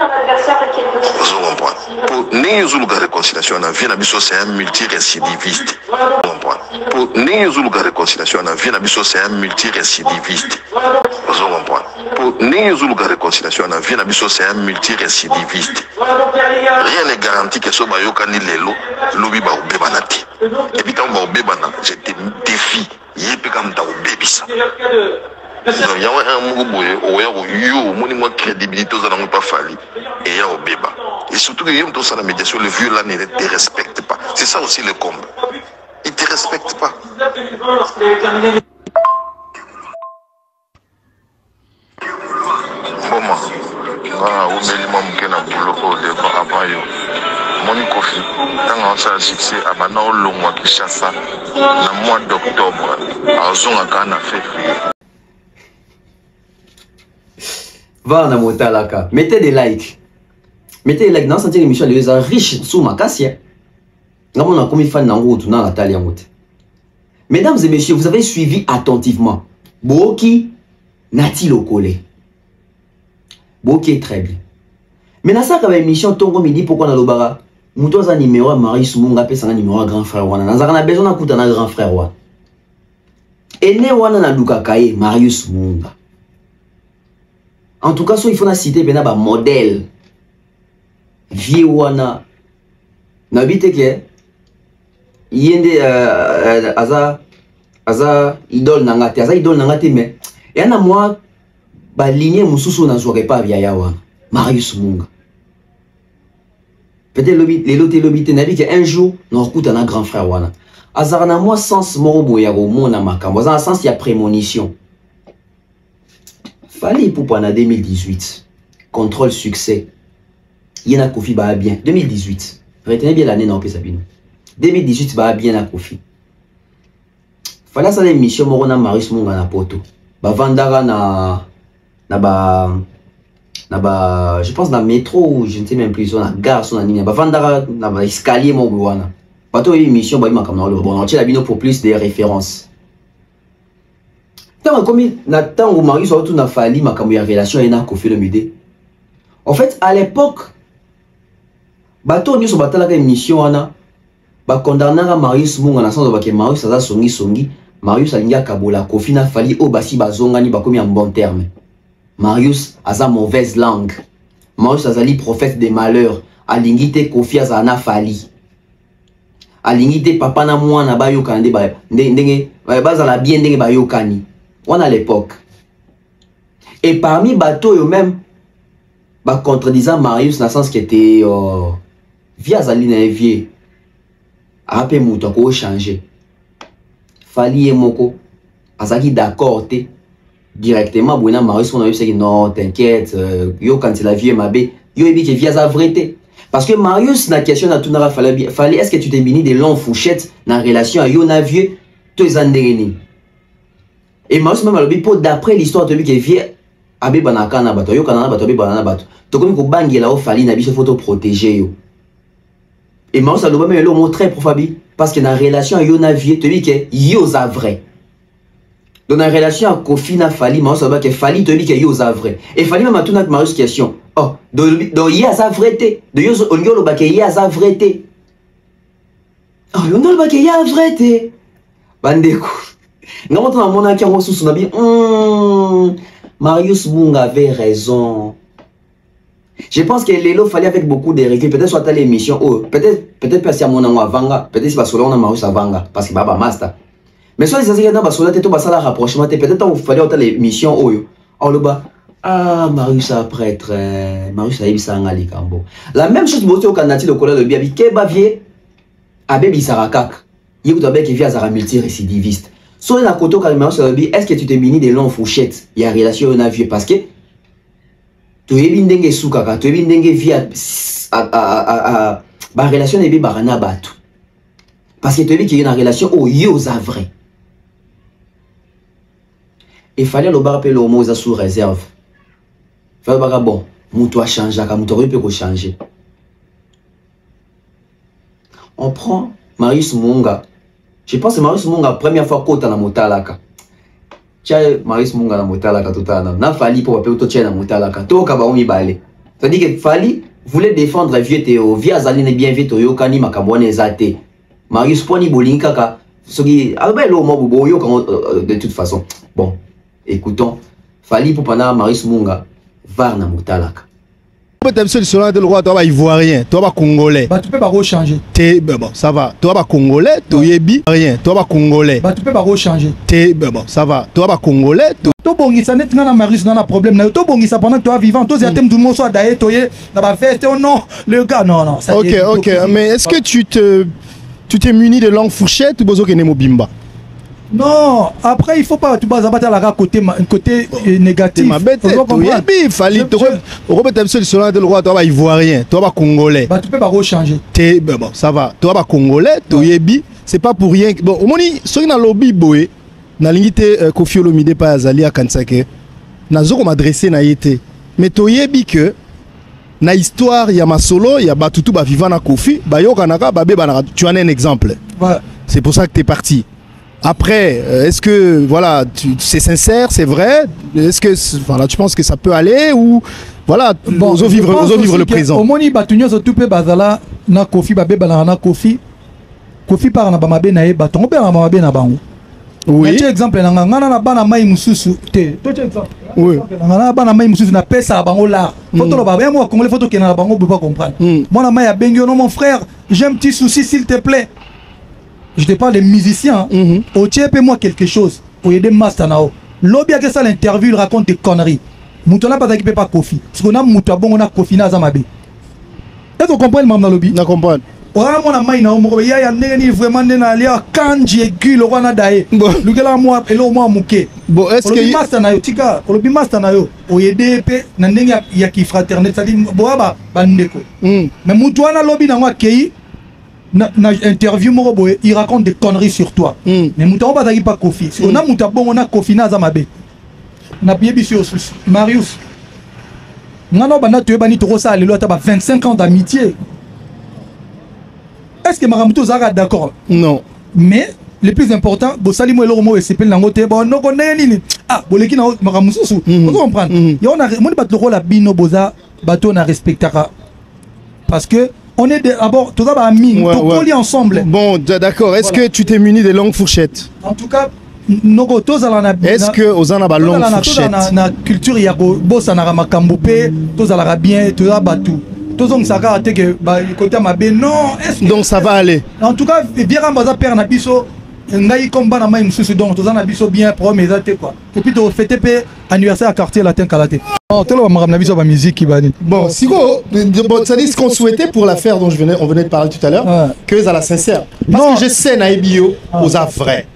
vous comprenez pour ni zuluka réconciliation na vie na biso c'est un multirécidiviste vous comprenez pour ni zuluka réconciliation na vie na biso c'est un multirécidiviste vous comprenez pour ni zuluka réconciliation na vie na biso c'est un multirécidiviste rien n'est garanti que so bayoka ni lelo lobi ba obeba na ti et puis tant ba obeba na je te défie yepe comme ta obebisa. Donc, il y a un mot où crédibilité aux alentours pas Fali et il y a au béba. Et surtout que tout ça la médiation, le vieux là ne te respecte pas. C'est ça aussi le combat. Il ne te respecte pas. Comment voilà, au minimum qu'il a boulot au départ avant yo. Moni Kofi, quand on s'est succès à maintenant au long mois qui chasse ça, le mois d'octobre, à zone à février. Va en amotalaka, mettez des likes. Mettez des likes dans cette émission, les gens riches sous ma casse. Nous avons commis fan dans la taille. Mesdames et messieurs, vous avez suivi attentivement. Boki Nati Lokole. Boki est très bien. Mais dans cette émission, Tongo me dit pourquoi on a l'obara. Nous avons un numéro à Marie Soumunga, puis un numéro à grand frère. Nous avons besoin d'un grand frère. Et nous avons un Lukakaye, Marius Soumunga. En tout cas, il faut citer un modèle. Vieux wana. N'habite que. Yende aza idole nangate. Aza idole nangate mais. Et en a moi, lignée mususu na jouerait pas via yawa. Marius Munga. Peut-être les lotés lobite n'habite qu'un jour, nous recoute un grand frère wana. Azarana moi sens morobo yaro mon amakambo. Azarana sens il y a prémonition. Fali pour en 2018. Contrôle succès. Yena Kofi va bien. 2018. Retenez bien l'année, non, Pesabino. 2018 va bien à Kofi. Fala ça l'émission Morona Maris Munga na poto. Ba Vandara je pense dans métro, je ne sais même plus, na gare, son anime. Ba Vandara na escalier mo wana. Bato émission ba ima comme dans le bon. On tient la bino pour plus de références. Tant où Marie soit tout n'a fallu ma révélation et n'a Kofi le midi. En fait, à l'époque, bateau nous sommes battus la mission ana, ba condamner à Marius Munga na sens de que Marius a songi, Marius a linga kabola Kofi n'a fallu au basi bazonga ni ba komi en bon terme. Marius a sa mauvaise langue. Marius a zali prophète des malheurs. A lingite Kofi a zana fali. A lingite papa na moi na ba yokande ba ndenge ba za la bien ndenge ba yokani. On a l'époque. Et parmi bateaux eux-mêmes, bah contredisant Marius dans le sens qui était via Zaline et vieux. Après Moutako changé. Fali et Moko, Azaki d'accord, directement Bouina Marius on a eu c'est que non t'inquiète yo quand il a vu Mabé yo ebi que via sa vérité parce que Marius na question na tout na fallait est-ce que tu t'es béni de longues fourchettes dans relation à yo na vieux tous les andéni et Marius même alobi pour d'après l'histoire de lui que vieux abe banaka na bato yo kana na bato abe banana bato to comme ko bangela o fali na biso photo protéger yo et Marius alobi même le mot très profabi parce que dans relation à yo na vieux te dit que yo za vrai. Dans la relation à Kofi na Fali, Marius a dit que Fali te dit que yo za vrai. Et Fali m'a tout notre Marius question. Oh, donc y a sa vérité. De yo on yo le ba que y a sa vérité. Oh, yo no le ba que y a vérité. Bandeko. Non on mon aki en sous na bi. Marius Munga avait raison. Je pense que Lelo fallait avec beaucoup de recul. Peut-être soit à l'émission. Oh, peut-être parce qu'il y a mon nom à Vanga. Peut-être parce que là on a Marius à Vanga. Parce que Baba Master. Mais soit les Asiatiques dans Basola, tu as rapprochement. Peut-être qu'il fallait autant l'émission. Oh, le bas. Ah, Marius a prêtre. Marius a eu ça en Alikambo. La même chose pour au Canada, le collègue de Biabi. Kebavier. Abebi Sarakak. Il y a qui vient à multirécidiviste. Soit la côté quand Marius a dit, est-ce que tu t'es muni des longues fourchettes? Il y a relation au navire. Parce que tu es bien dengue soukaka. Tu es bien dengue via. La relation est bien barana batu. Parce que tu es bien qu'il y a une relation au yosa vrai. Il fallait le bar appeler le mot sous réserve. Il fallait le bon, moutou a changé, moutou peut changer. On prend Marius Munga. Je pense que Marius Munga, première fois qu'on a na motalaka. Tiens, Marius Munga na motalaka tout à l'heure. N'a fallu pour appeler tout tien na motalaka. Tout kaba omi balé. C'est-à-dire que Fali voulait défendre vieux Théo. Via Zaline bien vite Toyo Kani Makabone Zate. Marius Poni Bolinkaka. Ce qui albert le mot boyo de toute façon. Bon. Écoutons, Fali pour pendant Marius Munga, Varna Moutalaka. Tu es le roi, tu es ivoirien, tu es congolais. Tu peux pas changer. Bon, ça va. Tu es congolais, tu es rien. Tu es congolais. Tu peux pas changer. Bon, ça va. Tu es congolais. Tu es net dans Marius, dans un problème. Tu es pendant que tu es vivant. Tu es tout le monde soit d'ailleurs, tu es dans la fête. Non, le gars, non. Ok. Mais est-ce que tu t'es muni de langue fourchette ou besoin que tu bimba? Non, après il faut pas tu vas abattre la côté négatif. Il fallait le roi, tu es ivoirien, tu es congolais. Tu peux pas changer. Bon, ça va. Tu es congolais, tu es c'est pas pour rien. Bon, au moins si na lobby boy, na lingité Kofi Olomide pa azali akansake. Na zoko m'adresser na yete. Mais tu es que na histoire ya masolo ya batutu ba vivant na Kofi, ba yo kanaka ba be banaka. Tu en es un exemple. Ouais. C'est pour ça que tu es parti. Après, est-ce que voilà, c'est sincère, c'est vrai? Est-ce que voilà, tu penses que ça peut aller ou voilà, bon, on vivre le présent. Au moni batunyo so tupe bazala na Kofi babe bala na Kofi. Kofi par na bamabe na e baton be na bamabe na bango. Oui. Tu exemple na ngana na bana mai mususu te. Tu exemple. Oui. Na bana mai mususu na pesa bango là. Photo lo baba moi congolais photo qui na bango peut pas comprendre. Moi na mai ya bengio non mon frère, j'ai un petit souci s'il te plaît. Je te parle des musiciens. Au tiers, moi quelque chose. Pour aider Master Nao. Lobby a que ça l'interview, il raconte des conneries. Moutona pas équipé par Kofi. Parce qu'on a Moutou bon, on a Kofi na Zamabe. Est-ce que vous comprenez, Mme Lobby? Je comprends. On a mon amai na omo. Il y a vraiment des nalia kanji aiguille le roi dae. Le gars moi et le moi mouké. Bon, est-ce que Master Nao tika, le Master Nao. Au aider pe nandenga ya qui fraternité, ça dit boaba bandeko. Mais Moutouana Lobby na moi kei. Na interview Moroboé, il raconte des conneries sur toi. Mais Mouton pas pas Kofi. Si on a Mouton bon, on a Kofi na Zamabe. On a bien sur Marius. Nano bana tu bani to ça le loi 25 ans d'amitié. Est-ce que Maramouto Zara d'accord? Non. Mais le plus important, bo sali mo eloro mo esepel na ngote bon no connaît ni. Ah, boleki na Maramoussou. Vous comprenez? Il on a mon bat le rôle à bino boza bateau na respectera. Parce que on est d'abord tout d'abord amis, on est ensemble. Bon, d'accord. Est-ce que tu t'es muni de longues fourchettes? En tout cas, est-ce que aux anaba longues fourchettes? Na culture ya bossa na makambope, tous ala bien, tout abatu. Tous on saka te que côté mabe non. Donc ça va aller. En tout cas, bien baza père na biso ngai combat na mai mususu donc tous na biso bien pro mais zate quoi. Et puis to fêter pe anniversaire à quartier latin kalaté. Oh, tellement ma ramna biso ba musique qui va dire. Bon, Sigo, ça dit ce qu'on souhaitait pour l'affaire dont on venait de parler tout à l'heure, que à la sincère. Parce que je sais na ebio aux vrai.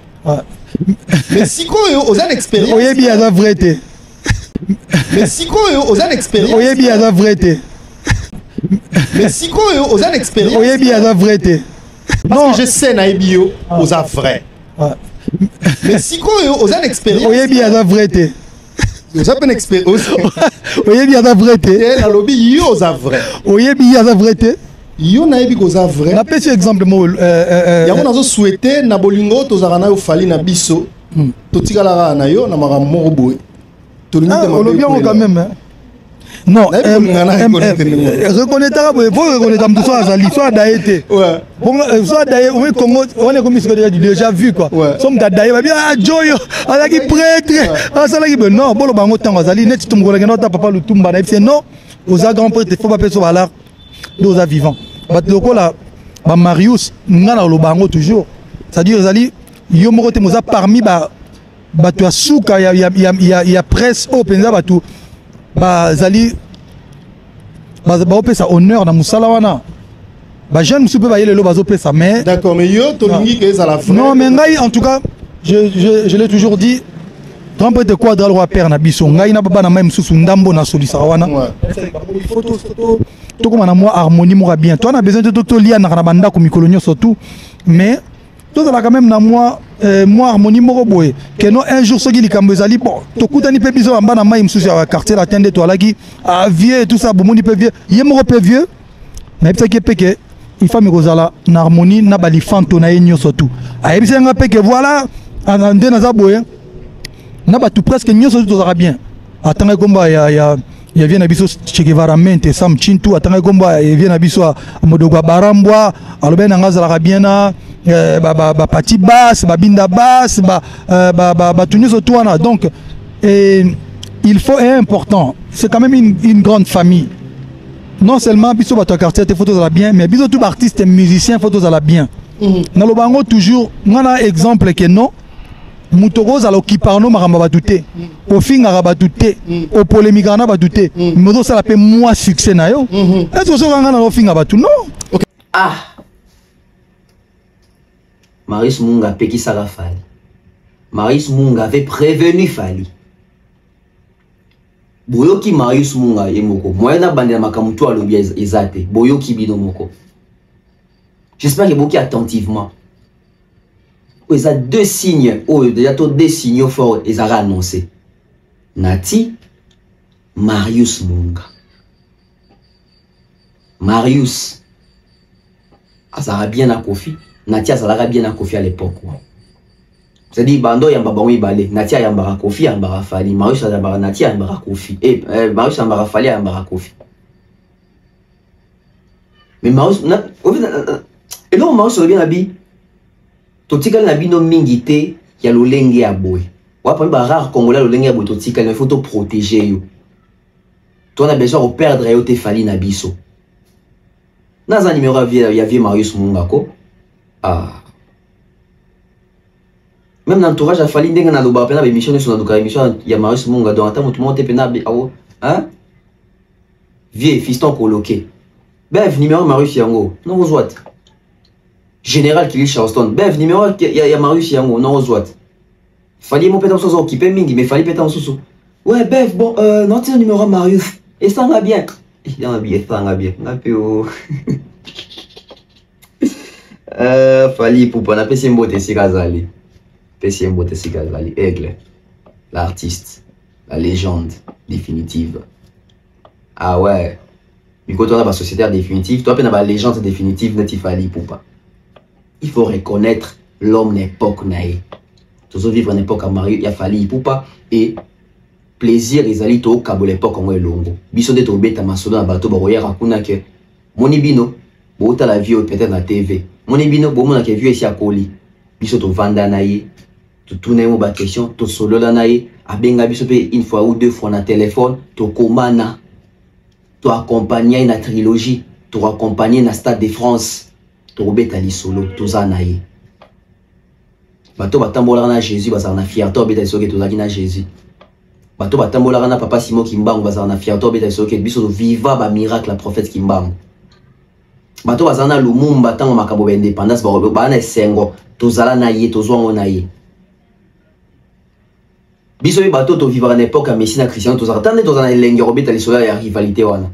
Mais si quoi aux an expérience. Oye bien la vérité. Mais si quoi aux an expérience. Oye bien la vérité. Mais si quoi aux an expérience. Oye bien la vérité. Parce que je sais na bio aux a vrai. Mais si quoi aux an expérience. Oye bien la vérité. Vous avez une expérience. Oye bien la vérité. La lobby yo aux a vrai. Oye bien la vérité. Yo na ebi koza vrai. Na petit exemple mo yango nazo souhaiter na bolingo tozarana yo fali na biso. Totikala na yo na makambo boye. Ah, on le bien quand même. Hein. Non, reconnaître, faut reconnaître tout ça, soit d'ailleurs. Ouais. Soit d'ailleurs, on est comme si on déjà vu quoi. Somme d'ailleurs, ah Joyo, ala qui prêtre, ah ça là qui non, bon le bango tango zali, net tu me connais non papa le tumba na c'est non, aux grands prêtre, faut pas passer là, aux vivants. Bah donc là, bah Marius, ngana le bango toujours. C'est-à-dire zali, yo moko te moza parmi bah tu as souka ya presse au penza ba tout. Bah zali bah ça honneur na musala wana bah jeune monsieur peut bailler le bazo ça mais d'accord mais yo to lingi que ça la fin non mais ngai en tout cas je l'ai toujours dit trompe de quoi dans le roi père na biso ngai na baba na même sous ndambo na solisa wana photo to comme na moi harmonie mo bien toi on a besoin de to lia na banda ko mikolonyo surtout mais tout ça quand même na moi harmonie moko boye que non un jour soki likambo ezali bon tokutani pe biso bamba na mai msusu ya quartier la tende to alaki a vieux tout ça bomoni pe vieux ye moko pe vieux na epsa ke peke il faut me kozala na harmonie na bali fanto na enyo surtout a ebisa nga peke voilà ande na za boye na ba tout presque nyoso to zara bien atanga komba ya vient na biso Che Guevara mente Sam Chintu atanga komba vient na biso Modogwa Barambwa alobe na ngazala bien na ba pati basse ba binda basse ba tunis autour là donc il faut est important c'est quand même une grande famille non seulement biso ba to quartier te photos à bien mais biso tout artiste et musicien photos à la bien na lobango toujours ngana exemple que non Mutoro za l'occupano maramba batute au finga batute au polémique na batute modo ça la pe moi succès na yo est-ce que ça ngana au finga batu non ah Marius Munga peki sala Fali. Marius Munga avait prévenu Fali. Boyoki Marius Munga yemoko. Moyen na bande makamuto alobi ezate. Boyoki bino moko. J'espère que boki attentivement. Il y a deux signes. Oh, déjà deux signaux forts ils ont annoncé. Nati, Marius Munga. Marius, ça a bien à Kofi. Natia ça l'a bien à Kofi à l'époque. C'est-à-dire bando yamba bango balé. Natia yamba Kofi yamba Fali. Marius yamba Natia yamba Kofi. Et Marius yamba Fali yamba Kofi. Mais Marius et non Marius est bien habillé. Totika na bino mingite ya lolenge ya boy. Wa pa ba rare congolais lolenge ya boy totika il faut te protéger yo. Toi on a besoin de perdre yo te Fali na biso. Na za numéro ya vie Marius Munga ko. Ah. Même dans l'entourage a Fali ndenga na loba pena ba émission sur na émission ya Marius Munga donc attends tout monter pena awo. Hein? Vie fiston coloqué. Bev numéro Marius yango. Non vous what? Général Kili Charleston. Bev numéro ya Marius yango non aux what. Fallait mon pétan soso occupé mingi mais fallait pétan soso. Ouais Bev bon non tiens numéro Marius. Et ça va bien. Il a bien ça va bien. Na peu fallait pour pas appeler Mbote Sikazali. PC Mbote Sikazali Aigle. L'artiste, la légende définitive. Ah ouais. Du coup toi la société définitive, toi peine la légende définitive n'est fallait pour pas. Il faut reconnaître l'homme d'époque naïe. Toujours vivre une époque à Mario, il a fallu pour pas et plaisir les alliés au cabo l'époque en longo. Biso de to beta masoda bateau baroya rakuna ke moni bino bota la vie peut-être na TV. Moni bino bo mona ke vu ici à Koli. Biso to vanda naïe. To tourner mo ba question, to solo la naïe, abenga biso pe une fois ou deux fois na téléphone, to komana. To accompagner na trilogie, to accompagner na Stade de France. Tobeta li solo tozanaye bato batambola na Jésus bazana na fierté obeta soke tozaki na Jésus bato batambola na papa Simon Kimbangu bazana na fierté obeta soke biso viva ba miracle la prophète Kimbangu bato bazana Lumumba tango makambo ba indépendance ba na esengo tozala na ye tozwango na ye Biso bi bato to vivre en époque à Messina Cristiano to attendez dans un lengerobé ta les ya rivalité wana.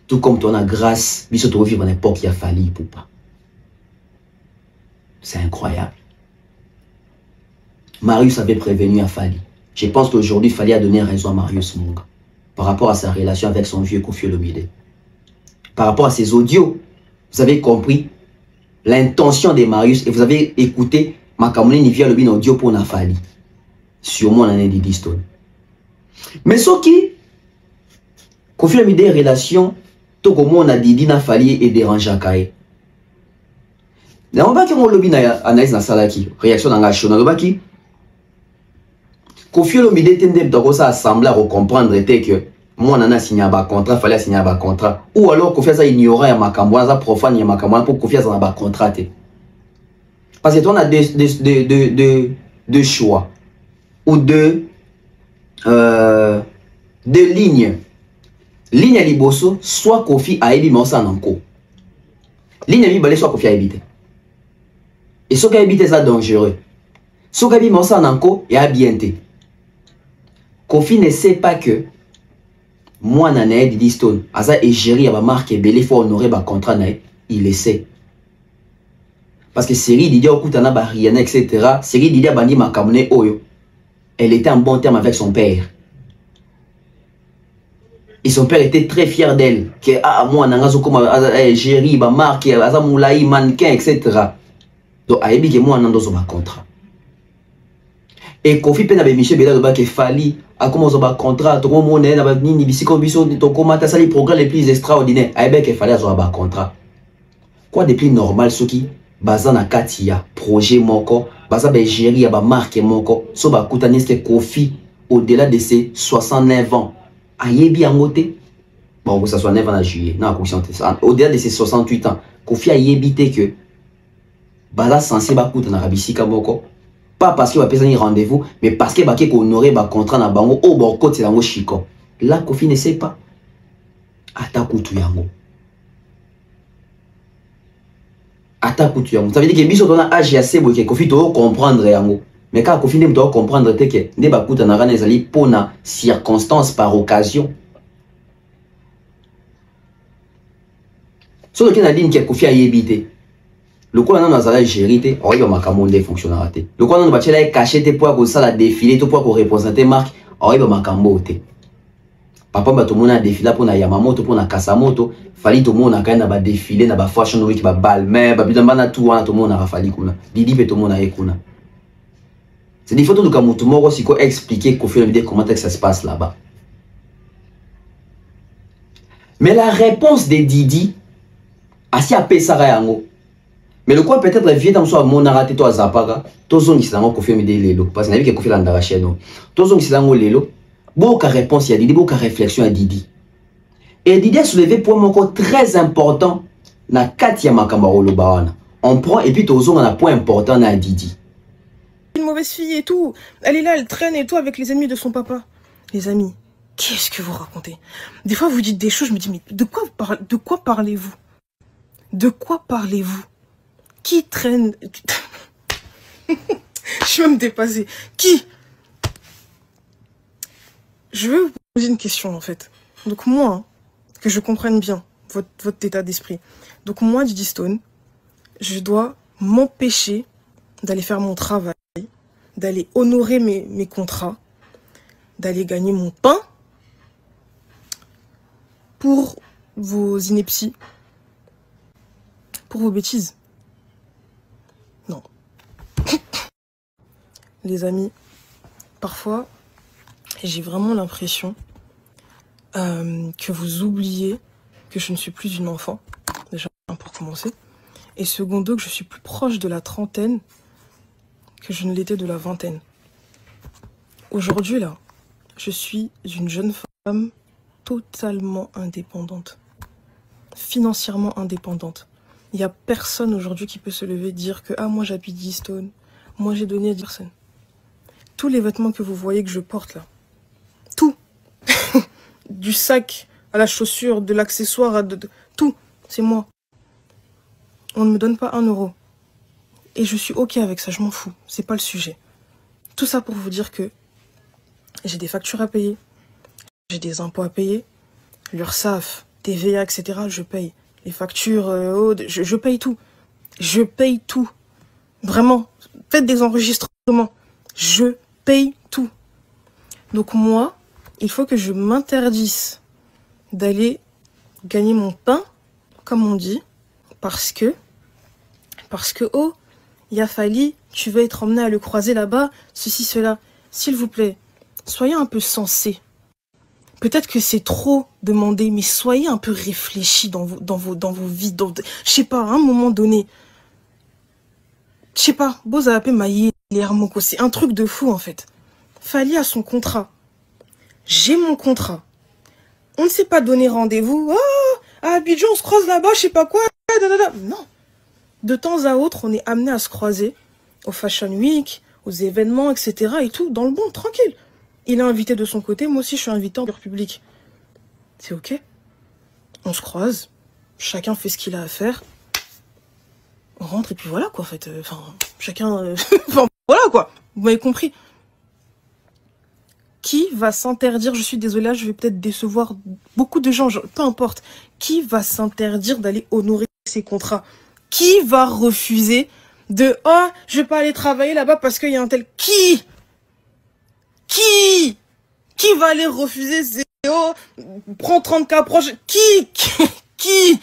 Tout comme ton a grâce, biso to vivre en époque il a fallu pour pas. C'est incroyable. Marius avait prévenu à Fali. Je pense qu'aujourd'hui, Fali a donné raison à Marius Munga par rapport à sa relation avec son vieux Koffi Olomide. Par rapport à ses audios, vous avez compris l'intention de Marius et vous avez écouté Makamoni Nivia Lobin audio pour Nafali. Sûrement l'année de Stone. Mais ce qui Koffi Olomide relation, tout comme on a dit Nafali et dérange à Kaye. On va dire que lobby analyse dans salaki réaction dans la show on va dire Koffi Olomide tende de ça assembler à comprendre que moi on a signé un contrat fallait signer un contrat ou alors Koffi ça ignorer un makambo ça profane un makambo pour Koffi ça un contrat parce que on a deux choix ou deux lignes ligne liboso soit Koffi a ébi mais ça encore ligne libre soit Koffi a évité. Et ce qui a évité ça dangereux. Ce qui a évité ça encore et a bien été. Koffi ne sait pas que moi nanae Didi Stone, asa égérie à ma marque et belé faut honorer ma contrat nae, il le sait. Parce que série Didi Okutana Bariana etc. Série Didi Bandi Makamune Oyo. Elle était en bon terme avec son père. Et son père était très fier d'elle. Que moi nangazo comme égérie, ma marque, asa moulaï mannequin etc. Donc, a ébi que moi, on a un contrat. Et Koffi Pena Michel Bela Loba qui Fali a commencé un contrat. Tout le monde est là, ni bisi comme biso, ton comment t'as les programmes les plus extraordinaires. A ébi que Fali a un contrat. Quoi de plus normal, ce qui bazan na katia projet moko, bazan Belgérie a ba marque moko, so ba koutanis que Koffi au-delà de ses 69 ans. A ébi en côté. Bon, ça soit 9 ans en juillet. Non, au-delà de ses 68 ans, Koffi a évité que Bala censé bakouta na rabisika moko pas parce qu'il va payer un rendez-vous mais parce qu'il va honorer ba contrat na bango au bon côté lango chiko là Koffi ne sait pas ata kutu yango ça veut dire que biso dona âge ya sebo que Koffi to comprendre yango mais quand Koffi ne doit comprendre te que ne bakouta na rana ezali pona circonstance par occasion so que na ligne que Koffi a évité. Le quoi on a géré, on va macamonde fonctionnera. Le quoi on va caché pour que ça la défilé, pour qu'on représente marque, on va macambote. Papa ba tout le monde a défilé pour na Yamamoto, pour na Kasamoto, fallait tout le monde a quand même défilé na ba fashion week ba bal, mais ba bidamba na tout le monde a fallu kuna. Didi pe tout le monde a kuna. C'est des photos de Kamutu Moro si quoi expliquer Koffi Olomide comment ça se passe là-bas. Mais la réponse de Didi, asi a pesara yango. Mais le quoi peut-être vient dans soit mon raté toi zapaga, tous on ici Koffi Olomide lelo parce que n'a vu que Koffi l'andara chez nous. Tous on ici lelo, beaucoup réponse il y a Didi, beaucoup réflexion à Didi. Et Didi a soulevé point encore très important na Katia Makambaro Lobawana. On prend et puis tous on a un point important à Didi. Une mauvaise fille et tout, elle est là, elle traîne et tout avec les ennemis de son papa. Les amis, qu'est-ce que vous racontez? Des fois vous dites des choses, je me dis mais de quoi parlez-vous? De quoi parlez-vous? Qui traîne? Je suis même dépassée. Qui? Je veux vous poser une question en fait. Donc moi, que je comprenne bien votre état d'esprit. Donc moi, Didi Stone, je dois m'empêcher d'aller faire mon travail, d'aller honorer mes contrats, d'aller gagner mon pain pour vos inepties, pour vos bêtises. Non. Les amis, parfois, j'ai vraiment l'impression que vous oubliez que je ne suis plus une enfant, déjà pour commencer, et secondo que je suis plus proche de la trentaine que je ne l'étais de la vingtaine. Aujourd'hui, là, je suis une jeune femme totalement indépendante, financièrement indépendante. Il n'y a personne aujourd'hui qui peut se lever et dire que « Ah, moi j'habite Didi Stone, moi j'ai donné à 10 personnes. » Tous les vêtements que vous voyez que je porte là, tout, du sac à la chaussure, de l'accessoire, à tout, c'est moi. On ne me donne pas 1 euro. Et je suis ok avec ça, je m'en fous, c'est pas le sujet. Tout ça pour vous dire que j'ai des factures à payer, j'ai des impôts à payer, l'URSSAF, TVA, etc. Je paye. Les factures, je paye tout. Je paye tout. Vraiment, faites des enregistrements. Je paye tout. Donc moi, il faut que je m'interdise d'aller gagner mon pain, comme on dit, parce que, oh, il a fallu, tu vas être emmené à le croiser là-bas, ceci, cela. S'il vous plaît, soyez un peu sensés. Peut-être que c'est trop demandé, mais soyez un peu réfléchis dans vos vies. Je sais pas, à un moment donné, je sais pas, Bozapé Maïe, Lermoko, c'est un truc de fou en fait. Fali a son contrat. J'ai mon contrat. On ne s'est pas donné rendez-vous. Oh, à Abidjan, on se croise là-bas, je sais pas quoi. Non. De temps à autre, on est amené à se croiser au Fashion Week, aux événements, etc. et tout, dans le bon, tranquille. Il est invité de son côté, moi aussi je suis invité en public. C'est ok. On se croise, chacun fait ce qu'il a à faire. On rentre et puis voilà quoi en fait. Enfin, chacun... Enfin, voilà quoi. Vous m'avez compris. Qui va s'interdire, je suis désolée, je vais peut-être décevoir beaucoup de gens, peu importe. Qui va s'interdire d'aller honorer ses contrats? Qui va refuser de « Oh, je vais pas aller travailler là-bas parce qu'il y a un tel... » Qui va aller refuser ces... Oh, prends 30K proche... Qui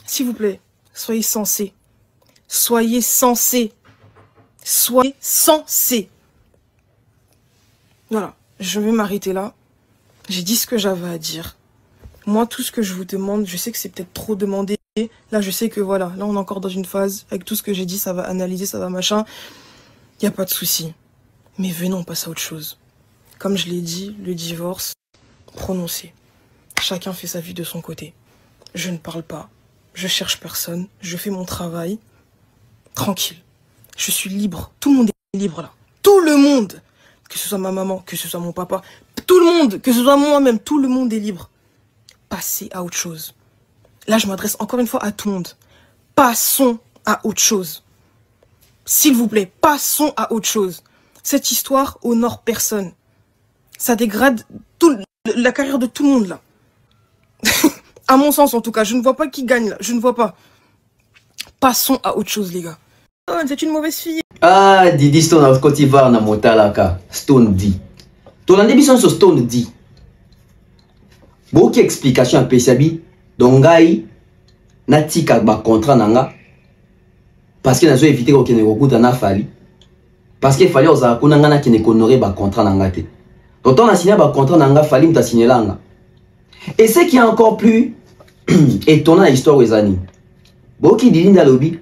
S'il vous plaît, soyez sensés. Soyez sensés. Soyez sensés. Voilà, je vais m'arrêter là. J'ai dit ce que j'avais à dire. Moi, tout ce que je vous demande, je sais que c'est peut-être trop demandé. Là, je sais que voilà, là, on est encore dans une phase, avec tout ce que j'ai dit, ça va analyser, ça va machin. Il n'y a pas de souci. Mais venons, on passe à autre chose. Comme je l'ai dit, le divorce, prononcé. Chacun fait sa vie de son côté. Je ne parle pas. Je cherche personne. Je fais mon travail. Tranquille. Je suis libre. Tout le monde est libre là. Tout le monde. Que ce soit ma maman, que ce soit mon papa. Tout le monde. Que ce soit moi-même. Tout le monde est libre. Passez à autre chose. Là, je m'adresse encore une fois à tout le monde. Passons à autre chose. S'il vous plaît, passons à autre chose. Cette histoire honore personne. Ça dégrade la carrière de tout le monde, là. À mon sens, en tout cas. Je ne vois pas qui gagne, là. Je ne vois pas. Passons à autre chose, les gars. Oh, c'est une mauvaise fille. Ah, Didi Stone en Côte d'Ivoire, na motalaka. Stone dit. Ton ambition sur Stone dit. Beaucoup d'explications à Pesabi. Donc, Gaï, Natika ba contrat nanga. Parce qu'il a évité qu'on ne recoute en Afali. Parce qu'il fallait aux Akunanga qui ne honoré ba contrat nanga. Donc, on a signé ba contrat nanga, fallait m'ta signé langa. Et ce qui est encore plus étonnant à l'histoire des années. Boki Dilinda Lobby,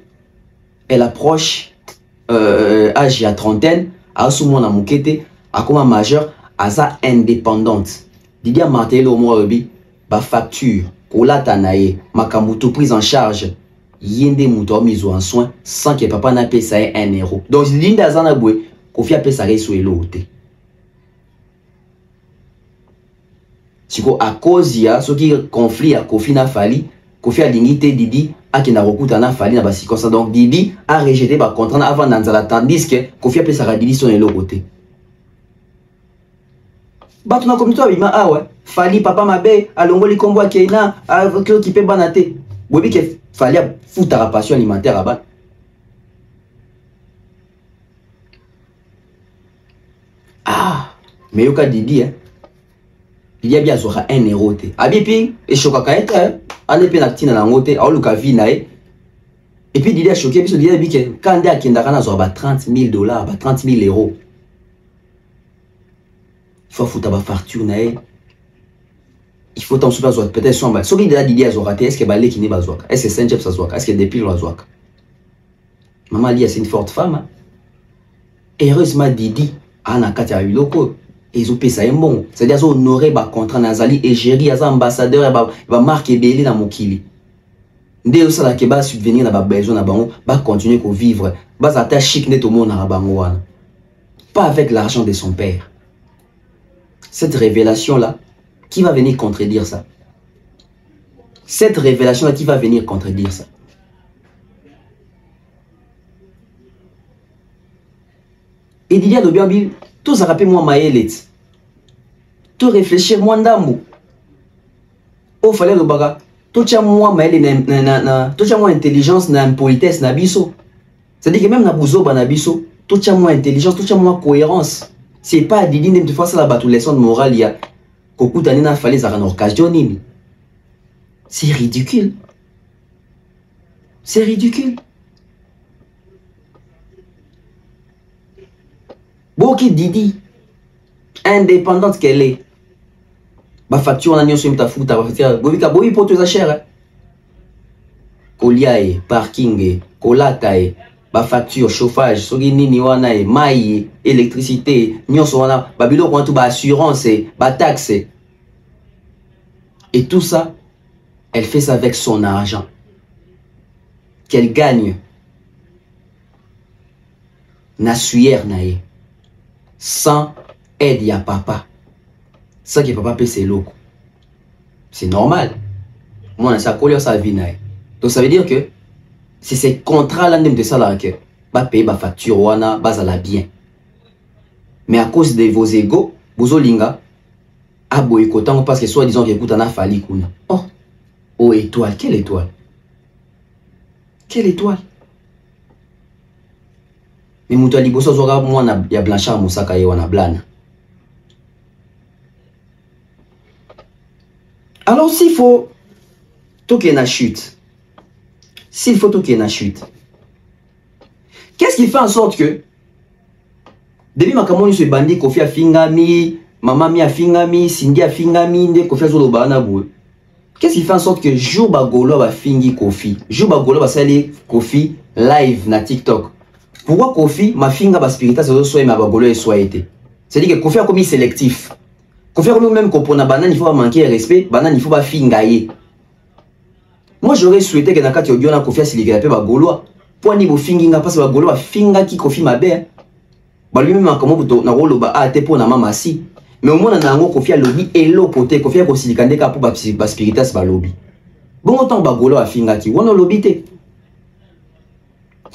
elle approche âge à trentaine, à ce moment à Moukete, à comme majeur, à sa indépendante. Didier Martello Moabi, ba facture, Kola Tanaye, Makamuto prise en charge, Yende Mouto mise en soin, sans que papa n'a payé ça 1 euro. Donc, Dilinda Zanaboué, Kofi a payé ça sur l'autre. Si à cause il y a ce qui conflit à Kofi n'a fallu, Kofi a dignité Didi a qui n'a recours n'a fallu n'a pas si comme ça. Donc Didi a rejeté par contrat avant d'Anzala tandis que Kofi a payé sa Didi sur l'autre côté. Bah tu n'as comme toi ah ouais fallu papa ma bé à l'ongoli combo à Keina avec qui peut banater. Bobi que fallait foutre la passion alimentaire à bas. Ah mais au cas Didi hein. Il y a bien 1 euro. Abipi, et choqué, on est pénacti dans la montée, on le vie naï. Et puis, il a choqué, puis il a dit que quand il y a 30 000 $, 30 000 euros. Il faut foutre la facture naï. Il faut t'en souvenir, peut-être 100 balles. Ce qu'il a dit à Zorate, est-ce que balé qui n'est pas Zoaka? Est-ce que c'est Saint-Jeff Zoaka? Est-ce que des piles Zoaka? Maman Lia, c'est une forte femme. Heureusement, Didi, Anna Katia Uloko. Ils ont payé ça bon. C'est-à-dire qu'ils ont honoré le contrat Nazali et Géry, les ambassadeurs, ils vont marquer Bélé dans mon kili. Dès que ça va subvenir à besoin, va continuer à vivre. Va attacher chic net au monde à Bangouane. Pas avec l'argent de son père. Cette révélation-là, qui va venir contredire ça? Cette révélation-là, qui va venir contredire ça? Et il y a de bien, Tous rappelez moi maëlet. Tout réfléchir moi ndambo. Oh fallait le baga. Tout tient moi maëlet tout tient moi intelligence na politesse na biso. C'est-à-dire que même na bouzo ba na biso, tout tient moi intelligence, tout tient moi cohérence. C'est pas Didi de faire ça la batou leçon de morale il y a kokuta nina fallait ça en occasion nini. C'est ridicule. C'est ridicule. Boki Didi, indépendante qu'elle est, ba facture on a sur ta fouta, ba facture, bobi pour tout cher. Koliae, parking, kolata, ba facture, chauffage, sogi nini wana maille, électricité, nyonso wana, ba bilo kwa tout ba assurance, ba taxe. Et tout ça, elle fait ça avec son argent qu'elle gagne. Nasuyer nae. Sans aide ya papa. Ça que papa paie ses locaux. C'est normal. Moi, ça colle sa vie nae. Donc ça veut dire que c'est ces contrats-là de salaire que va payer ma facture wana, bas à la bien. Mais à cause de vos égos, vous olinga, à boycottant parce que soit disant que écoute, on a fallu kuna. Oh étoile, quelle étoile? Quelle étoile? Mais moutou liboso zoga moi na ya Blanchard Moussaka ye wana blana. Alors s'il faut tout qu'il y ait une chute. S'il faut tout qu'il y ait une chute. Qu'est-ce qui fait en sorte que depuis ma kamoni se bandi Kofi Afingami, maman mi Afingami, Cindy Afingami, nde Kofi Azoloba na boué. Qu'est-ce qui fait en sorte que jour bagolo va fingi Kofi, jour bagolo va salir Kofi live na TikTok. Pourquoi Kofi ma finga ba spirita soit ma bagolo soit été. C'est-à-dire que Kofi a commis sélectif. Kofi a commis même qu'on na banane il faut pas manquer de respect, banane il faut pas fingailler. Moi j'aurais souhaité que na kati audio na Kofi a siligé pe bagolo. Pour ni bo finginga parce que bagolo va finga ki Kofi mabe. Ba lui même comme boto na rolo ba a te pour na mama si. Mais au moins na ngo Kofi a lobby elo poté Kofi a ko silikande ka pour ba spiritas ba lobby. Bon autant bagolo a finga ki wono lobby te.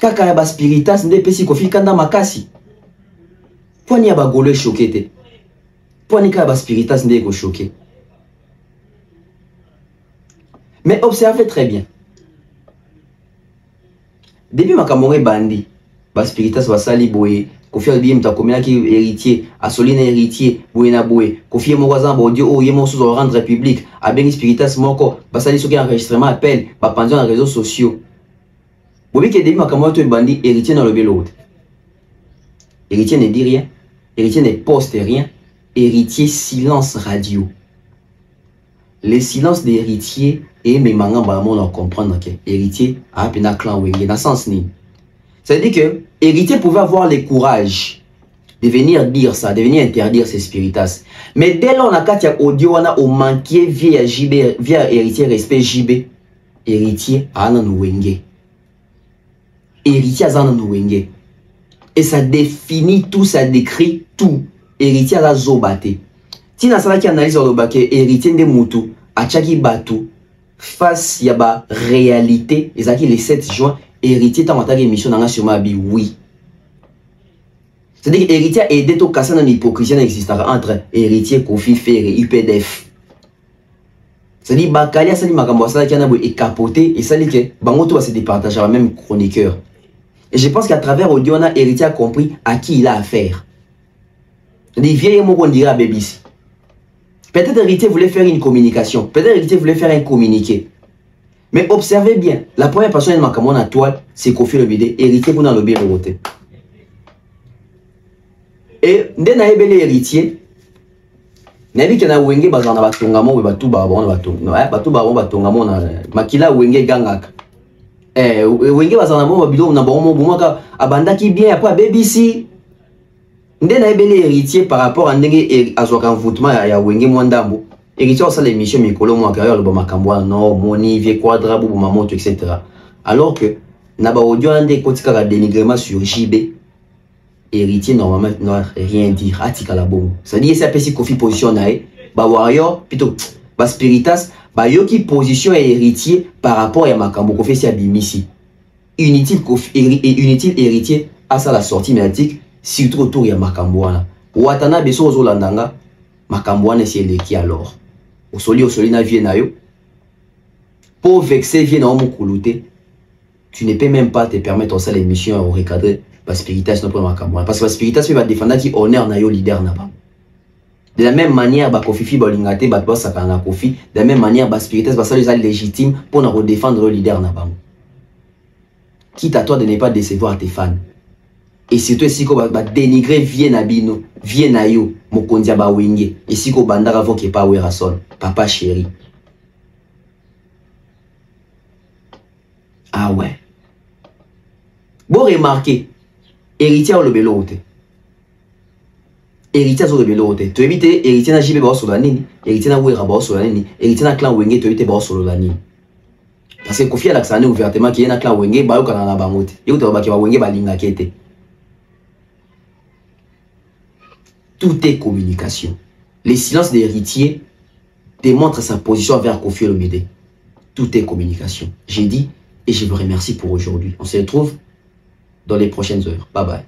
Kaka ya ba spiritas nde pesi Kofi kanda makasi. Poni ya bagolo e choqué te. Poni ka ba spiritas nde ko choqué. Mais observez très bien. Depuis ma kamore bandi, ba spiritas ba sali boye, Kofi a bien mtakomela ki héritier, a solina héritier, boye na boye, Kofi mo wazan bo audio o yemo sous rendre public, a bengi spiritas moko, ba sali soki enregistrement appel, ba pension dans les réseaux sociaux. Bobi que depuis ma kamore to bandi, héritier dans le belot. Héritier ne dit rien, héritier ne poste rien, héritier silence radio. Le silence des héritiers et mes mangas on comprendre que héritier a un clan wenge dans sens ni. Ça veut dire que héritier pouvait avoir le courage de venir dire ça, de venir interdire ces spiritas. Mais dès lors on a katia audio on a au manqué via JB via héritier respect JB héritier a nan wenge. Héritier a nan wenge. Et ça définit tout, ça décrit tout. Héritier a la zobate. Si na sala qui analyse le baké héritier de Moutou, a Tchaki Batou, face à la réalité, et ça qui le 7 juin, héritier dans ta émission dans sur ma vie, oui. C'est-à-dire que héritier a aidé tout casser dans l'hypocrisie existera entre héritier, Kofi, Ferré, UPDF. C'est-à-dire Bakalia, ça dit Makambo, ça qui a capoté, et ça dit que Bangoto va se départager à même chroniqueur. Et je pense qu'à travers audio, on a héritier a compris à qui il a affaire. C'est-à-dire, vieille mot qu'on dirait à BBC. Peut-être héritier voulait faire une communication. Peut-être héritier voulait faire un communiqué. Mais observez bien. La première personne qui m'a à toile, c'est Kofi Lobide. Héritier pour dans le bien voter. Et dès que vous héritier, nabi que na wenge bazana batongamo we batu babona batonga. Batu babona batongamo na makila wenge gangaka. Wenge bazana mo babilo na bomo bomaka abandaki bien après BBC. Ndé na ebele héritier par rapport à ndenge azwaka envoûtement ya wenge mwandambo. Héritier ça l'émission mikolo mwa carrière le bamakambo non moni vie quadra bu mamoto etc. Alors que na ba audio ande kotika ka dénigrement sur JB. Héritier normalement ne rien dire atika la bon. Ça dit c'est petit Kofi position nae ba warrior plutôt ba spiritas ba yoki position héritier par rapport à makambo Kofi si abimisi. Inutile Kofi et inutile héritier à ça la sortie médiatique. Surtout autour de Makambouana. Watana beso ozolandanga makambo wana esi eleki alors. Osoli na vie na yo. Pour vexer vie na omukulu te. Tu ne peux même pas te permettre ça l'émission au recadrer la spiritas non pour makambo. Parce que la spiritas va défendre qui honneur na yo leader na ba. De la même manière, ba Kofifi ba lingate ba boss sakana Kofi, de la même manière ba spiritas ba ça les légitime pour na redéfendre le leader na ba. Quitte à toi de ne pas décevoir tes fans. Et surtout si ko ba dénigrer vie na bino, vie na yo, mokondia ba wenge. Et si ko bandara vo ke pa wera sol, papa chéri. Ah ouais. Bon remarquez, héritier le belote. Héritier sur le belote. Tu évites héritier na jibe ba sur la nini, héritier na wera ba sur la nini, héritier na clan wenge tu évites ba sur la nini. Parce que Kofi Alaksane ouvertement qui est na clan wenge ba yo kana na bangote. Yo te ba ki ba wenge ba linga kete. Tout est communication. Les silences d'héritier démontrent sa position envers Kofi Olomide. Tout est communication. J'ai dit et je vous remercie pour aujourd'hui. On se retrouve dans les prochaines heures. Bye bye.